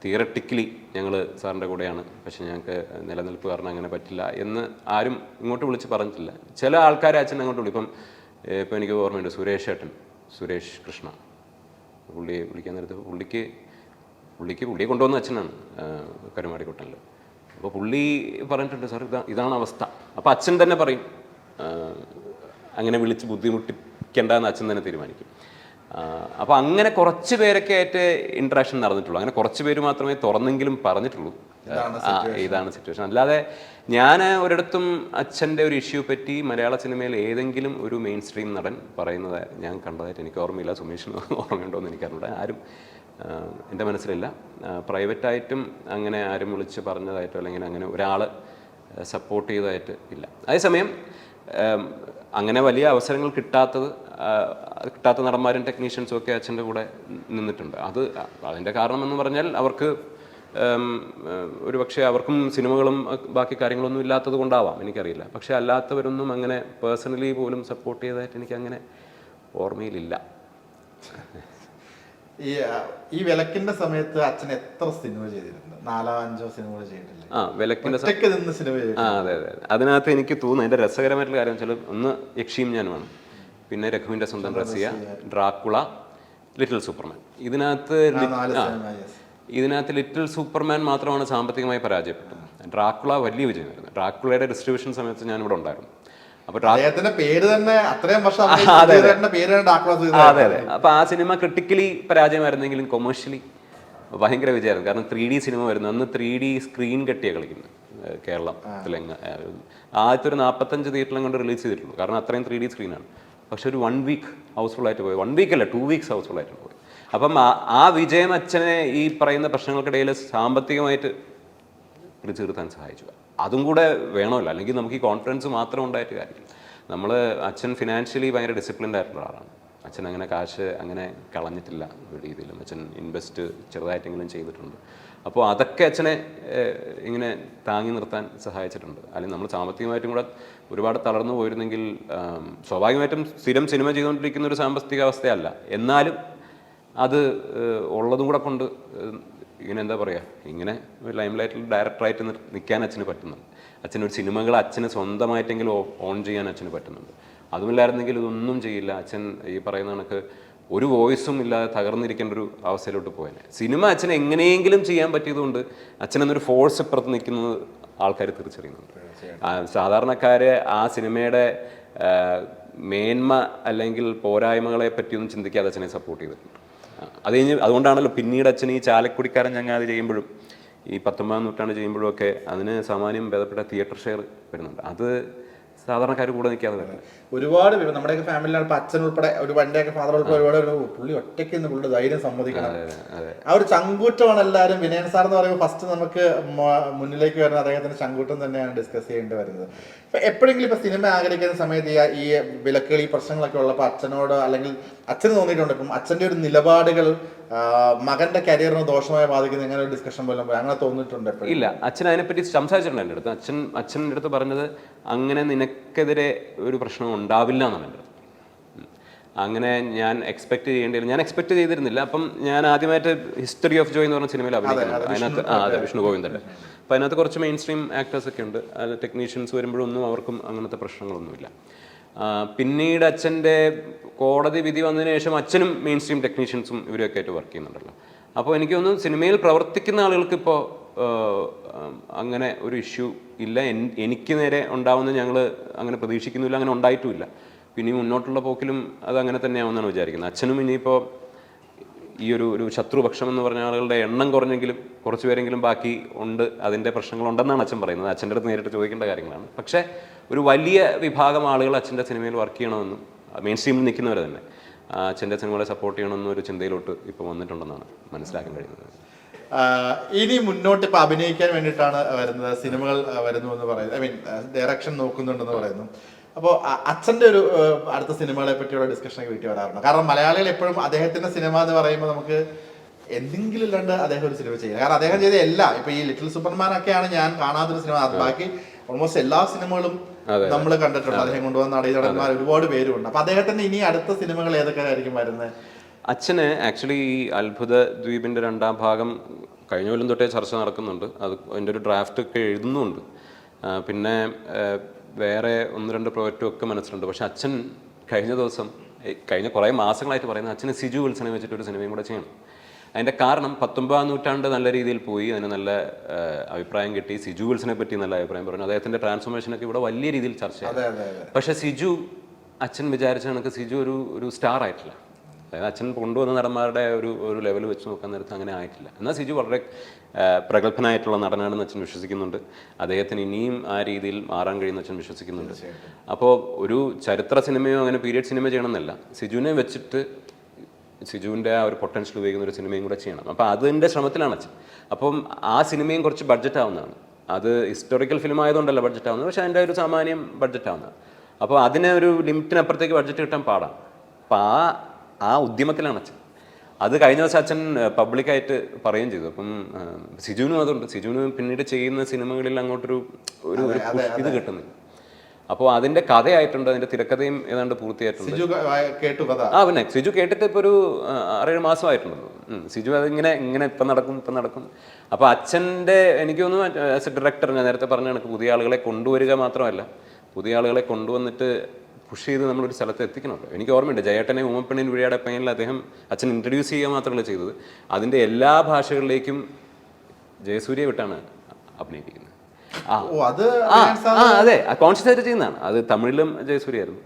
S1: തിയറട്ടിക്കലി ഞങ്ങൾ സാറിൻ്റെ കൂടെയാണ്, പക്ഷെ ഞങ്ങൾക്ക് നിലനിൽപ്പ് കാരണം അങ്ങനെ പറ്റില്ല എന്ന് ആരും ഇങ്ങോട്ട് വിളിച്ച് പറഞ്ഞിട്ടില്ല. ചില ആൾക്കാരെ അച്ഛൻ അങ്ങോട്ട് വിളിക്കും. ഇപ്പം എനിക്ക് ഓർമ്മയുണ്ട് സുരേഷ് കൃഷ്ണ, പുള്ളിയെ വിളിക്കാൻ നേരത്ത് പുള്ളിയെ കൊണ്ടുവന്ന അച്ഛനാണ് കരുമാടിക്കുട്ടനിൽ. അപ്പോൾ പുള്ളി പറഞ്ഞിട്ടുണ്ട്, സാർ ഇതാണ് അവസ്ഥ. അപ്പോൾ അച്ഛൻ തന്നെ പറയും, അങ്ങനെ വിളിച്ച് ബുദ്ധിമുട്ടിക്കേണ്ടെന്ന് അച്ഛൻ തന്നെ തീരുമാനിക്കും. അപ്പോൾ അങ്ങനെ കുറച്ച് പേരൊക്കെ ആയിട്ട് ഇൻട്രാക്ഷൻ നടന്നിട്ടുള്ളൂ. അങ്ങനെ കുറച്ച് പേര് മാത്രമേ തുറന്നെങ്കിലും പറഞ്ഞിട്ടുള്ളൂ ഇതാണ് സിറ്റുവേഷൻ. അല്ലാതെ ഞാൻ ഒരിടത്തും അച്ഛൻ്റെ ഒരു ഇഷ്യൂ പറ്റി മലയാള സിനിമയിൽ ഏതെങ്കിലും ഒരു മെയിൻ സ്ട്രീം നടൻ പറയുന്നത് ഞാൻ കണ്ടതായിട്ട് എനിക്ക് ഓർമ്മയില്ല. സുമേഷിന് ഓർമ്മയുണ്ടോ എന്ന് എനിക്കറിയില്ല. ആരും എൻ്റെ മനസ്സിലില്ല. പ്രൈവറ്റായിട്ടും അങ്ങനെ ആരും വിളിച്ച് പറഞ്ഞതായിട്ടോ അല്ലെങ്കിൽ അങ്ങനെ ഒരാൾ സപ്പോർട്ട് ചെയ്തതായിട്ട് ഇല്ല. അതേസമയം അങ്ങനെ വലിയ അവസരങ്ങൾ കിട്ടാത്ത നടന്മാരും ടെക്നീഷ്യൻസും ഒക്കെ അച്ഛൻ്റെ കൂടെ നിന്നിട്ടുണ്ട്. അതിൻ്റെ കാരണം എന്ന് പറഞ്ഞാൽ അവർക്ക് ഒരു പക്ഷേ അവർക്കും സിനിമകളും ബാക്കി കാര്യങ്ങളൊന്നും ഇല്ലാത്തത് കൊണ്ടാവാം, എനിക്കറിയില്ല. പക്ഷേ അല്ലാത്തവരൊന്നും അങ്ങനെ പേഴ്സണലി പോലും സപ്പോർട്ട് ചെയ്തതായിട്ട് എനിക്കങ്ങനെ ഓർമ്മയിലില്ല.
S2: ഈ വിലക്കിന്റെ സമയത്ത് അച്ഛൻ എത്ര സിനിമ ചെയ്തിട്ടുണ്ട്? 4-5 സിനിമകൾ ചെയ്തിട്ടില്ല.
S1: വിലക്കിന്റെ
S2: സിനിമ.
S1: അതെ അതെ. അതിനകത്ത് എനിക്ക് തോന്നുന്നു അതിന്റെ രസകരമായിട്ടുള്ള കാര്യം വെച്ചാൽ ഒന്ന് യക്ഷിയും ഞാനുമാണ്, പിന്നെ രഘുവിന്റെ സ്വന്തം റസിയ, ഡ്രാക്കുള, ലിറ്റിൽ സൂപ്പർമാൻ. ഇതിനകത്ത് ലിറ്റിൽ സൂപ്പർമാൻ മാത്രമാണ് സാമ്പത്തികമായി പരാജയപ്പെട്ടത്. ഡ്രാക്കുള വലിയ വിജയമായിരുന്നു. ഡ്രാക്കുളയുടെ ഡിസ്ട്രിബ്യൂഷൻ സമയത്ത് ഞാൻ ഇവിടെ ഉണ്ടായിരുന്നു.
S2: പേര് തന്നെ അത്രയും വർഷം.
S1: അതെ അതെ. അപ്പൊ ആ സിനിമ ക്രിട്ടിക്കലി പരാജയമായിരുന്നെങ്കിലും കൊമേഴ്ഷ്യലി ഭയങ്കര വിജയമായിരുന്നു. കാരണം 3D സിനിമ വരുന്നു. അന്ന് 3D സ്ക്രീൻ കെട്ടിയാണ് കളിക്കുന്നത് കേരളത്തിലെങ്ങ. ആദ്യത്തെ ഒരു 45 തിയേറ്ററിലും കൊണ്ട് റിലീസ് ചെയ്തിട്ടുള്ളൂ. കാരണം അത്രയും 3D സ്ക്രീനാണ്. പക്ഷെ ഒരു 1 വീക്ക് ഹൗസ്ഫുൾ ആയിട്ട് പോയി. 1 വീക്കല്ല 2 വീക്സ് ഹൗസ്ഫുൾ ആയിട്ട് പോയി. അപ്പം ആ വിജയം അച്ഛനെ ഈ പറയുന്ന പ്രശ്നങ്ങൾക്കിടയിൽ സാമ്പത്തികമായിട്ട് പിടിച്ചു നിർത്താൻ സഹായിച്ചു. അതും കൂടെ വേണമല്ലോ, അല്ലെങ്കിൽ നമുക്ക് ഈ കോൺഫിഡൻസ് മാത്രം ഉണ്ടായിട്ട് കാര്യമില്ല. നമ്മൾ അച്ഛൻ ഫിനാൻഷ്യലി ഭയങ്കര ഡിസിപ്ലിൻഡ് ആയിട്ടുള്ള ആളാണ്. അച്ഛൻ അങ്ങനെ കാശ് അങ്ങനെ കളഞ്ഞിട്ടില്ല ഒരു രീതിയിലും. അച്ഛൻ ഇൻവെസ്റ്റ് ചെറുതായിട്ടെങ്കിലും ചെയ്തിട്ടുണ്ട്. അപ്പോൾ അതൊക്കെ അച്ഛനെ ഇങ്ങനെ താങ്ങി നിർത്താൻ സഹായിച്ചിട്ടുണ്ട്. അല്ലെങ്കിൽ നമ്മൾ സാമ്പത്തികമായിട്ടും കൂടെ ഒരുപാട് തളർന്നു പോയിരുന്നെങ്കിൽ സ്വാഭാവികമായിട്ടും സ്ഥിരം സിനിമ ചെയ്തുകൊണ്ടിരിക്കുന്ന ഒരു സാമ്പത്തിക അവസ്ഥയല്ല. എന്നാലും അത് ഉള്ളതും കൂടെ കൊണ്ട് ഇങ്ങനെ എന്താ പറയുക, ഇങ്ങനെ ഒരു ലൈം ലൈറ്റിൽ ഡയറക്ടറായിട്ട് നിൽക്കാൻ അച്ഛന് പറ്റുന്നുണ്ട്. അച്ഛനൊരു സിനിമകൾ അച്ഛന് സ്വന്തമായിട്ടെങ്കിലും ഓൺ ചെയ്യാൻ അച്ഛന് പറ്റുന്നുണ്ട്. അതുമില്ലായിരുന്നെങ്കിൽ ഇതൊന്നും ചെയ്യില്ല. അച്ഛൻ ഈ പറയുന്ന കണക്ക് ഒരു വോയിസും ഇല്ലാതെ തകർന്നിരിക്കേണ്ട ഒരു അവസ്ഥയിലോട്ട് പോയേനെ. സിനിമ അച്ഛനെ എങ്ങനെയെങ്കിലും ചെയ്യാൻ പറ്റിയതുകൊണ്ട് അച്ഛനെന്നൊരു ഫോഴ്സ് ഇപ്പുറത്ത് നിൽക്കുന്നത് ആൾക്കാർ തിരിച്ചറിയുന്നുണ്ട്. സാധാരണക്കാര് ആ സിനിമയുടെ മേന്മ അല്ലെങ്കിൽ പോരായ്മകളെ പറ്റിയൊന്നും ചിന്തിക്കാതെ അച്ഛനെ സപ്പോർട്ട് ചെയ്തിട്ടുണ്ട്. അത് കഴിഞ്ഞ് അതുകൊണ്ടാണല്ലോ പിന്നീട് അച്ഛൻ ഈ ചാലക്കുടിക്കാരൻ ചങ്ങാതി ചെയ്യുമ്പോഴും ഈ 19-ാം നൂറ്റാണ്ട് ചെയ്യുമ്പോഴും ഒക്കെ അതിന് സാമാന്യം ഭേദപ്പെട്ട തിയേറ്റർ ഷെയർ വരുന്നുണ്ട്. അത് സാധാരണക്കാർ കൂടെ നിൽക്കാതെ വരണം.
S2: ഒരുപാട് പേര് നമ്മുടെയൊക്കെ ഫാമിലിയിലാണ് ഇപ്പൊ അച്ഛൻ ഉൾപ്പെടെ ഒരു വണ്ടിയൊക്കെ ഫാദർ ഉൾപ്പെടെ ഒരുപാട് പുള്ളി ഒറ്റയ്ക്ക് നിന്ന് പുള്ളിയുടെ ധൈര്യം സമ്മതിക്കണം. ആ ഒരു ചങ്കൂറ്റമാണ് എല്ലാവരും. വിനയൻ സാർ എന്ന് പറയുമ്പോൾ ഫസ്റ്റ് നമുക്ക് മുന്നിലേക്ക് വരുന്ന അദ്ദേഹത്തിന്റെ ചങ്കൂറ്റം തന്നെയാണ് ഡിസ്കസ് ചെയ്യേണ്ടി വരുന്നത്. ഇപ്പൊ എപ്പോഴെങ്കിലും ഇപ്പൊ സിനിമ ആഗ്രഹിക്കുന്ന സമയത്ത് ഈ വിലക്കുകൾ ഈ പ്രശ്നങ്ങളൊക്കെ ഉള്ളപ്പോൾ അച്ഛനോട് അല്ലെങ്കിൽ അച്ഛന് തോന്നിയിട്ടുണ്ട് ഇപ്പം അച്ഛന്റെ ഒരു നിലപാടുകൾ മകന്റെ കരിയറിന് ദോഷമായി ബാധിക്കുന്ന എങ്ങനെ ഒരു ഡിസ്കഷൻ പോലും അങ്ങനെ തോന്നിയിട്ടുണ്ട്?
S1: ഇല്ല, അച്ഛൻ അതിനെപ്പറ്റി സംസാരിച്ചിട്ടുണ്ട് എൻ്റെ അടുത്ത്. അച്ഛൻ്റെ അടുത്ത് പറഞ്ഞത് അങ്ങനെ നിനക്കെതിരെ ഒരു പ്രശ്നം ഉണ്ടാവില്ല എന്നാണ് എൻ്റെ അടുത്ത്. അങ്ങനെ ഞാൻ എക്സ്പെക്ട് ചെയ്യേണ്ടിയിരുന്നു. ഞാൻ എക്സ്പെക്ട് ചെയ്തിരുന്നില്ല. അപ്പം ഞാൻ ആദ്യമായിട്ട് ഹിസ്റ്ററി ഓഫ് ജോയ് എന്ന് പറഞ്ഞ സിനിമയിൽ അഭിനയിക്കുന്നുണ്ട്. അതിനകത്ത് അതെ, വിഷ്ണു ഗോവിന്ദൻ്റെ. അപ്പം അതിനകത്ത് കുറച്ച് മെയിൻ സ്ട്രീം ആക്ടേഴ്സൊക്കെ ഉണ്ട്. അത് ടെക്നീഷ്യൻസ് വരുമ്പോഴൊന്നും അവർക്കും അങ്ങനത്തെ പ്രശ്നങ്ങളൊന്നുമില്ല. പിന്നീട് അച്ഛൻ്റെ കോടതി വിധി വന്നതിന് ശേഷം അച്ഛനും മെയിൻ സ്ട്രീം ടെക്നീഷ്യൻസും ഇവരൊക്കെ ആയിട്ട് വർക്ക് ചെയ്യുന്നുണ്ടല്ലോ. അപ്പോൾ എനിക്ക് തോന്നുന്നു സിനിമയിൽ പ്രവർത്തിക്കുന്ന ആളുകൾക്ക് ഇപ്പോൾ അങ്ങനെ ഒരു ഇഷ്യൂ ഇല്ല. എനിക്ക് നേരെ ഉണ്ടാവുന്ന ഞങ്ങൾ അങ്ങനെ പ്രതീക്ഷിക്കുന്നില്ല, അങ്ങനെ ഉണ്ടായിട്ടുമില്ല. പിന്നെ മുന്നോട്ടുള്ള പോക്കിലും അത് അങ്ങനെ തന്നെയാവുമെന്നാണ് വിചാരിക്കുന്നത്. അച്ഛനും ഇനിയിപ്പോൾ ഈ ഒരു ശത്രുപക്ഷം എന്ന് പറഞ്ഞ ആളുകളുടെ എണ്ണം കുറഞ്ഞെങ്കിലും കുറച്ച് പേരെങ്കിലും ബാക്കി ഉണ്ട്, അതിൻ്റെ പ്രശ്നങ്ങളുണ്ടെന്നാണ് അച്ഛൻ പറയുന്നത്. അച്ഛൻ്റെ അടുത്ത് നേരിട്ട് ചോദിക്കേണ്ട കാര്യങ്ങളാണ്. പക്ഷേ ഒരു വലിയ വിഭാഗം ആളുകൾ അച്ഛൻ്റെ സിനിമയിൽ വർക്ക് ചെയ്യണമെന്നും മെയിൻ സ്ട്രീമിൽ നിൽക്കുന്നവർ തന്നെ അച്ഛൻ്റെ സിനിമകളെ സപ്പോർട്ട് ചെയ്യണമെന്നും ഒരു ചിന്തയിലോട്ട് ഇപ്പോൾ വന്നിട്ടുണ്ടെന്നാണ് മനസ്സിലാക്കാൻ കഴിയുന്നത്.
S2: ഇനി മുന്നോട്ട് ഇപ്പൊ അഭിനയിക്കാൻ വേണ്ടിയിട്ടാണ് വരുന്നത്, സിനിമകൾ വരുന്നു എന്ന് പറയുന്നു, ഐ മീൻ ഡയറക്ഷൻ നോക്കുന്നുണ്ടെന്ന് പറയുന്നു. അപ്പോൾ അച്ഛൻ്റെ ഒരു അടുത്ത സിനിമകളെ പറ്റിയുള്ള ഡിസ്കഷനൊക്കെ വീട്ടിൽ വരാറുണ്ട്. കാരണം മലയാളികൾ എപ്പോഴും അദ്ദേഹത്തിന്റെ സിനിമ എന്ന് പറയുമ്പോൾ നമുക്ക് എന്തെങ്കിലും ഇല്ലാണ്ട് അദ്ദേഹം ഒരു സിനിമ ചെയ്യുക. കാരണം അദ്ദേഹം ചെയ്ത എല്ലാം, ഇപ്പൊ ഈ ലിറ്റിൽ സൂപ്പർമാൻ ഒക്കെയാണ് ഞാൻ കാണാത്തൊരു സിനിമ. ബാക്കി ഓൾമോസ്റ്റ് എല്ലാ സിനിമകളും നമ്മൾ കണ്ടിട്ടുണ്ട്. അദ്ദേഹം കൊണ്ടുവന്ന നടന്മാർ ഒരുപാട് പേരുണ്ട്. അപ്പൊ അദ്ദേഹത്തിന്റെ ഇനി അടുത്ത സിനിമകൾ ഏതൊക്കെ ആയിരിക്കും വരുന്നത്?
S1: അച്ഛന് ആക്ച്വലി ഈ അത്ഭുത ദ്വീപിൻ്റെ 2ാം ഭാഗം കഴിഞ്ഞ കൊല്ലം തൊട്ടേ ചർച്ച നടക്കുന്നുണ്ട്. അതിൻ്റെ ഒരു ഡ്രാഫ്റ്റ് ഒക്കെ എഴുതുന്നുണ്ട്. പിന്നെ വേറെ 1-2 പ്രോജക്റ്റും ഒക്കെ മനസ്സിലുണ്ട്. പക്ഷെ അച്ഛൻ കഴിഞ്ഞ കുറേ മാസങ്ങളായിട്ട് പറയുന്നത് അച്ഛന് സിജു വിൽസനെ വെച്ചിട്ടൊരു സിനിമയും കൂടെ ചെയ്യണം. അതിൻ്റെ കാരണം 19-ാം നൂറ്റാണ്ട് നല്ല രീതിയിൽ പോയി, അതിന് നല്ല അഭിപ്രായം കിട്ടി. സിജു വിൽസനെ പറ്റി നല്ല അഭിപ്രായം പറഞ്ഞു. അദ്ദേഹത്തിൻ്റെ ട്രാൻസ്ഫോർമേഷനൊക്കെ ഇവിടെ വലിയ രീതിയിൽ ചർച്ചയായി. പക്ഷേ സിജു അച്ഛൻ വിചാരിച്ച കണക്ക് സിജു ഒരു സ്റ്റാർ ആയിട്ടില്ല. അതായത് അച്ഛൻ കൊണ്ടുവന്ന നടന്മാരുടെ ഒരു ലെവൽ വെച്ച് നോക്കാൻ നേരത്ത് അങ്ങനെ ആയിട്ടില്ല. എന്നാൽ സിജു വളരെ പ്രഗത്ഭനായിട്ടുള്ള നടനാണെന്ന് അച്ഛൻ വിശ്വസിക്കുന്നുണ്ട്. അദ്ദേഹത്തിന് ഇനിയും ആ രീതിയിൽ മാറാൻ കഴിയുന്ന അച്ഛൻ വിശ്വസിക്കുന്നുണ്ട്. അപ്പോൾ ഒരു ചരിത്ര സിനിമയോ അങ്ങനെ പീരിയഡ് സിനിമ ചെയ്യണമെന്നല്ല, സിജുവിനെ വെച്ചിട്ട് സിജുവിൻ്റെ ആ ഒരു പൊട്ടൻഷ്യൽ ഉപയോഗിക്കുന്ന ഒരു സിനിമയും കൂടെ ചെയ്യണം. അപ്പോൾ അതിൻ്റെ ശ്രമത്തിലാണ് അച്ഛൻ. അപ്പം ആ സിനിമയും കുറച്ച് ബഡ്ജറ്റ് ആവുന്നതാണ്. അത് ഹിസ്റ്റോറിക്കൽ ഫിലിം ആയതുകൊണ്ടല്ല ബഡ്ജറ്റ് ആവുന്നത്, പക്ഷേ അതിൻ്റെ ഒരു സാമാന്യം ബഡ്ജറ്റ് ആവുന്നതാണ്. അപ്പോൾ അതിന് ഒരു ലിമിറ്റിനപ്പുറത്തേക്ക് ബഡ്ജറ്റ് കിട്ടാൻ പാടാണ്. അപ്പോൾ ആ ഉദ്യമത്തിലാണ് അച്ഛൻ. അത് കഴിഞ്ഞ ദിവസം അച്ഛൻ പബ്ലിക്കായിട്ട് പറയുകയും ചെയ്തു. അപ്പം സിജുവിനും അതുണ്ട്. സിജുവിന് പിന്നീട് ചെയ്യുന്ന സിനിമകളിൽ അങ്ങോട്ടൊരു ഇത് കിട്ടുന്നില്ല. അപ്പോൾ അതിൻ്റെ കഥയായിട്ടുണ്ട്, അതിൻ്റെ തിരക്കഥയും ഏതാണ്ട് പൂർത്തിയായിട്ടുണ്ട്. പിന്നെ സിജു കേട്ടിട്ട് ഇപ്പോൾ ഒരു 6-7 മാസമായിട്ടുണ്ടല്ലോ. സിജു അതിങ്ങനെ ഇപ്പം നടക്കും. അപ്പോൾ അച്ഛൻ്റെ എനിക്ക് തോന്നുന്നു ആസ് എ ഡയറക്ടർ, ഞാൻ നേരത്തെ പറഞ്ഞ കണക്ക് പുതിയ ആളുകളെ കൊണ്ടുവരിക മാത്രമല്ല, പുതിയ ആളുകളെ കൊണ്ടുവന്നിട്ട് പുഷ് ചെയ്ത് നമ്മളൊരു സ്ഥലത്ത് എത്തിക്കണമല്ലോ. എനിക്ക് ഓർമ്മയുണ്ട് ജയേട്ടനെ ഉമ്മപ്പെണ്ണിൻ വിഴിയാടെ പയ്യനിൽ അദ്ദേഹം അച്ഛൻ ഇൻട്രൊഡ്യൂസ് ചെയ്യുക മാത്രമല്ല ചെയ്തത്, അതിൻ്റെ എല്ലാ ഭാഷകളിലേക്കും ജയസൂര്യ വിട്ടാണ് അഭിനയിപ്പിക്കുന്നത്. അതെ, കോൺഷ്യസ് ആയിട്ട് ചെയ്യുന്നതാണ്. അത് തമിഴിലും ജയസൂര്യായിരുന്നു,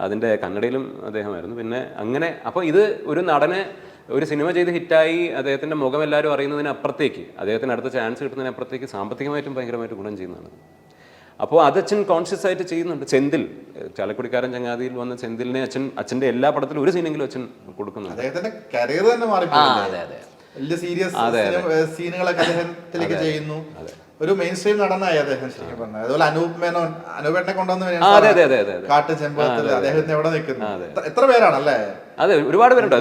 S1: അതിൻ്റെ കന്നഡയിലും അദ്ദേഹമായിരുന്നു. പിന്നെ അങ്ങനെ അപ്പോൾ ഇത് ഒരു നടനെ ഒരു സിനിമ ചെയ്ത് ഹിറ്റായി അദ്ദേഹത്തിൻ്റെ മുഖം എല്ലാവരും അറിയുന്നതിനപ്പുറത്തേക്ക്, അദ്ദേഹത്തിന് അടുത്ത ചാൻസ് കിട്ടുന്നതിനപ്പുറത്തേക്ക് സാമ്പത്തികമായിട്ടും ഭയങ്കരമായിട്ട് ഗുണം ചെയ്യുന്നതാണ്. അപ്പോൾ അത് അച്ഛൻ കോൺഷ്യസ് ആയിട്ട് ചെയ്യുന്നുണ്ട്. ചെന്തിൽ, ചാലക്കുടിക്കാരൻ ചങ്ങാതിയിൽ വന്ന ചെന്തിലിനെ അച്ഛൻ്റെ എല്ലാ പടത്തിലും ഒരു സീനെങ്കിലും അച്ഛൻ കൊടുക്കുന്നുണ്ട്.
S2: അതെ. വലിയ സീരിയസ് സീനുകളൊക്കെ അദ്ദേഹത്തിലേക്ക് ചെയ്യുന്നു. ഒരു മെയിൻ സ്ട്രീം നടനായി അദ്ദേഹം ശരിക്കും പറഞ്ഞത്. അതുപോലെ അനൂപേട്ടനെ കൊണ്ടുവന്ന് കാട്ട് ചെമ്പകത്തിൽ അദ്ദേഹത്തിന് എവിടെ നിൽക്കുന്നു. എത്ര പേരാണല്ലേ?
S1: അതെ, ഒരുപാട് പേരുണ്ട്.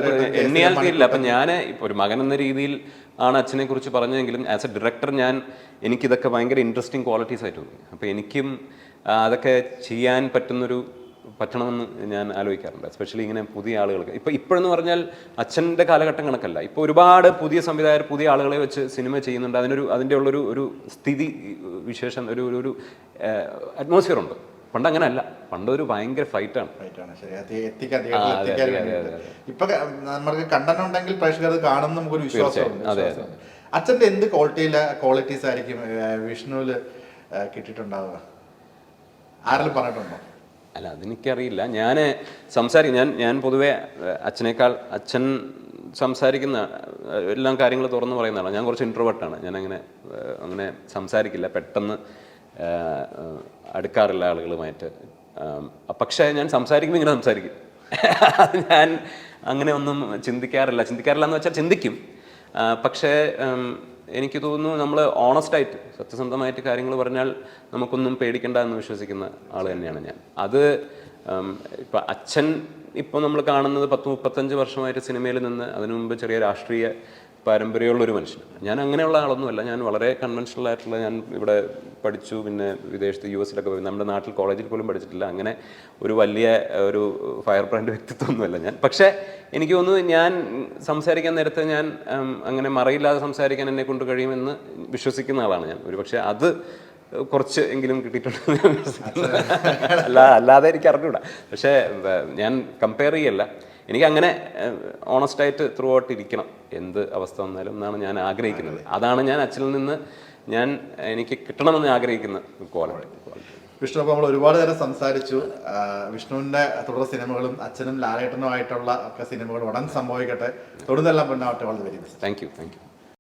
S1: എണ്ണിയാൽ തീരില്ല. അപ്പം ഞാൻ ഇപ്പോൾ ഒരു മകൻ എന്ന രീതിയിൽ ആണ് അച്ഛനെ കുറിച്ച് പറഞ്ഞതെങ്കിലും ആസ് എ ഡയറക്ടർ എനിക്കിതൊക്കെ ഭയങ്കര ഇൻട്രസ്റ്റിംഗ് ക്വാളിറ്റീസ് ആയിട്ട് തോന്നി. അപ്പോൾ എനിക്കും അതൊക്കെ ചെയ്യാൻ പറ്റണമെന്ന് ഞാൻ ആലോചിക്കാറുണ്ട്. എസ്പെഷ്യലി ഇങ്ങനെ പുതിയ ആളുകൾക്ക്. ഇപ്പോഴെന്ന് പറഞ്ഞാൽ അച്ഛൻ്റെ കാലഘട്ടം കണക്കല്ല. ഇപ്പോൾ ഒരുപാട് പുതിയ സംവിധായകർ പുതിയ ആളുകളെ വെച്ച് സിനിമ ചെയ്യുന്നുണ്ട്. അതിൻ്റെ ഉള്ളൊരു സ്ഥിതി വിശേഷം ഒരു അറ്റ്മോസ്ഫിയർ ഉണ്ട്. പണ്ട് അങ്ങനെയല്ല. പണ്ട് ഒരു ഭയങ്കര ഫൈറ്റാണ്.
S2: ഇപ്പൊ നമുക്ക് കണ്ടന്റ് ഉണ്ടെങ്കിൽ പ്രേക്ഷകർ കാണുന്ന നമുക്കൊരു വിശ്വാസമുണ്ട്. അച്ഛന്റെ എന്ത് ക്വാളിറ്റീസ് ആയിരിക്കും വിഷ്ണുവില് കിട്ടിയിട്ടുണ്ടാവുക? ആരെങ്കിലും പറഞ്ഞിട്ടുണ്ടോ?
S1: അല്ല, അതെനിക്കറിയില്ല. ഞാൻ പൊതുവേ അച്ഛൻ സംസാരിക്കുന്ന എല്ലാം കാര്യങ്ങൾ തുറന്നു പറയുന്നതാണ്. ഞാൻ കുറച്ച് ഇൻട്രോവേർട്ടാണ്. ഞാൻ അങ്ങനെ സംസാരിക്കില്ല, പെട്ടെന്ന് അടുക്കാറില്ല ആളുകളുമായിട്ട്. പക്ഷേ ഞാൻ സംസാരിക്കുമ്പോൾ ഇങ്ങനെ സംസാരിക്കും. ഞാൻ അങ്ങനെ ഒന്നും ചിന്തിക്കാറില്ല എന്ന് വെച്ചാൽ ചിന്തിക്കും. പക്ഷേ എനിക്ക് തോന്നുന്നു നമ്മൾ ഓണസ്റ്റായിട്ട് സത്യസന്ധമായിട്ട് കാര്യങ്ങൾ പറഞ്ഞാൽ നമുക്കൊന്നും പേടിക്കണ്ട എന്ന് വിശ്വസിക്കുന്ന ആൾ തന്നെയാണ് ഞാൻ. അത് ഇപ്പം അച്ഛൻ ഇപ്പോൾ നമ്മൾ കാണുന്നത് 10-35 വർഷമായിട്ട് സിനിമയിൽ നിന്ന് അതിനു മുമ്പ് ചെറിയ രാഷ്ട്രീയ പാരമ്പര്യമുള്ളൊരു മനുഷ്യനാണ്. ഞാൻ അങ്ങനെയുള്ള ആളൊന്നുമല്ല. ഞാൻ വളരെ കൺവെൻഷണൽ ആയിട്ടുള്ള, ഞാൻ ഇവിടെ പഠിച്ചു, പിന്നെ വിദേശത്ത് US-ലൊക്കെ പോയി, നമ്മുടെ നാട്ടിൽ കോളേജിൽ പോലും പഠിച്ചിട്ടില്ല. അങ്ങനെ ഒരു വലിയ ഫയർ ബ്രാൻഡ് വ്യക്തിത്വമൊന്നുമല്ല ഞാൻ. പക്ഷേ എനിക്ക് തോന്നുന്നു ഞാൻ സംസാരിക്കാൻ നേരത്തെ ഞാൻ അങ്ങനെ മറയില്ലാതെ സംസാരിക്കാൻ എന്നെ കൊണ്ട് കഴിയുമെന്ന് വിശ്വസിക്കുന്ന ആളാണ് ഞാൻ. പക്ഷേ അത് കുറച്ച് എങ്കിലും കിട്ടിയിട്ടുണ്ട്. അല്ലാതെ എനിക്ക് അറിഞ്ഞൂടാ. പക്ഷേ ഞാൻ കമ്പയർ ചെയ്യല്ല. എനിക്കങ്ങനെ ഓണസ്റ്റായിട്ട് ത്രൂ ഔട്ട് ഇരിക്കണം, എന്ത് അവസ്ഥ വന്നാലും എന്നാണ് ഞാൻ ആഗ്രഹിക്കുന്നത്. അതാണ് ഞാൻ അച്ഛനിൽ നിന്ന് എനിക്ക് കിട്ടണമെന്ന് ആഗ്രഹിക്കുന്ന ക്വാളിറ്റി.
S2: വിഷ്ണു, അപ്പോൾ നമ്മൾ ഒരുപാട് നേരം സംസാരിച്ചു. വിഷ്ണുവിൻ്റെ തുടർ സിനിമകളും അച്ഛനും ലാലേട്ടനുമായിട്ടുള്ള ഒക്കെ സിനിമകളും ഉടൻ സംഭവിക്കട്ടെ. തൊടുന്നെല്ലാം പൊന്നാവട്ടെ. വളരെ വെരി മച്ച്.
S1: Thank you.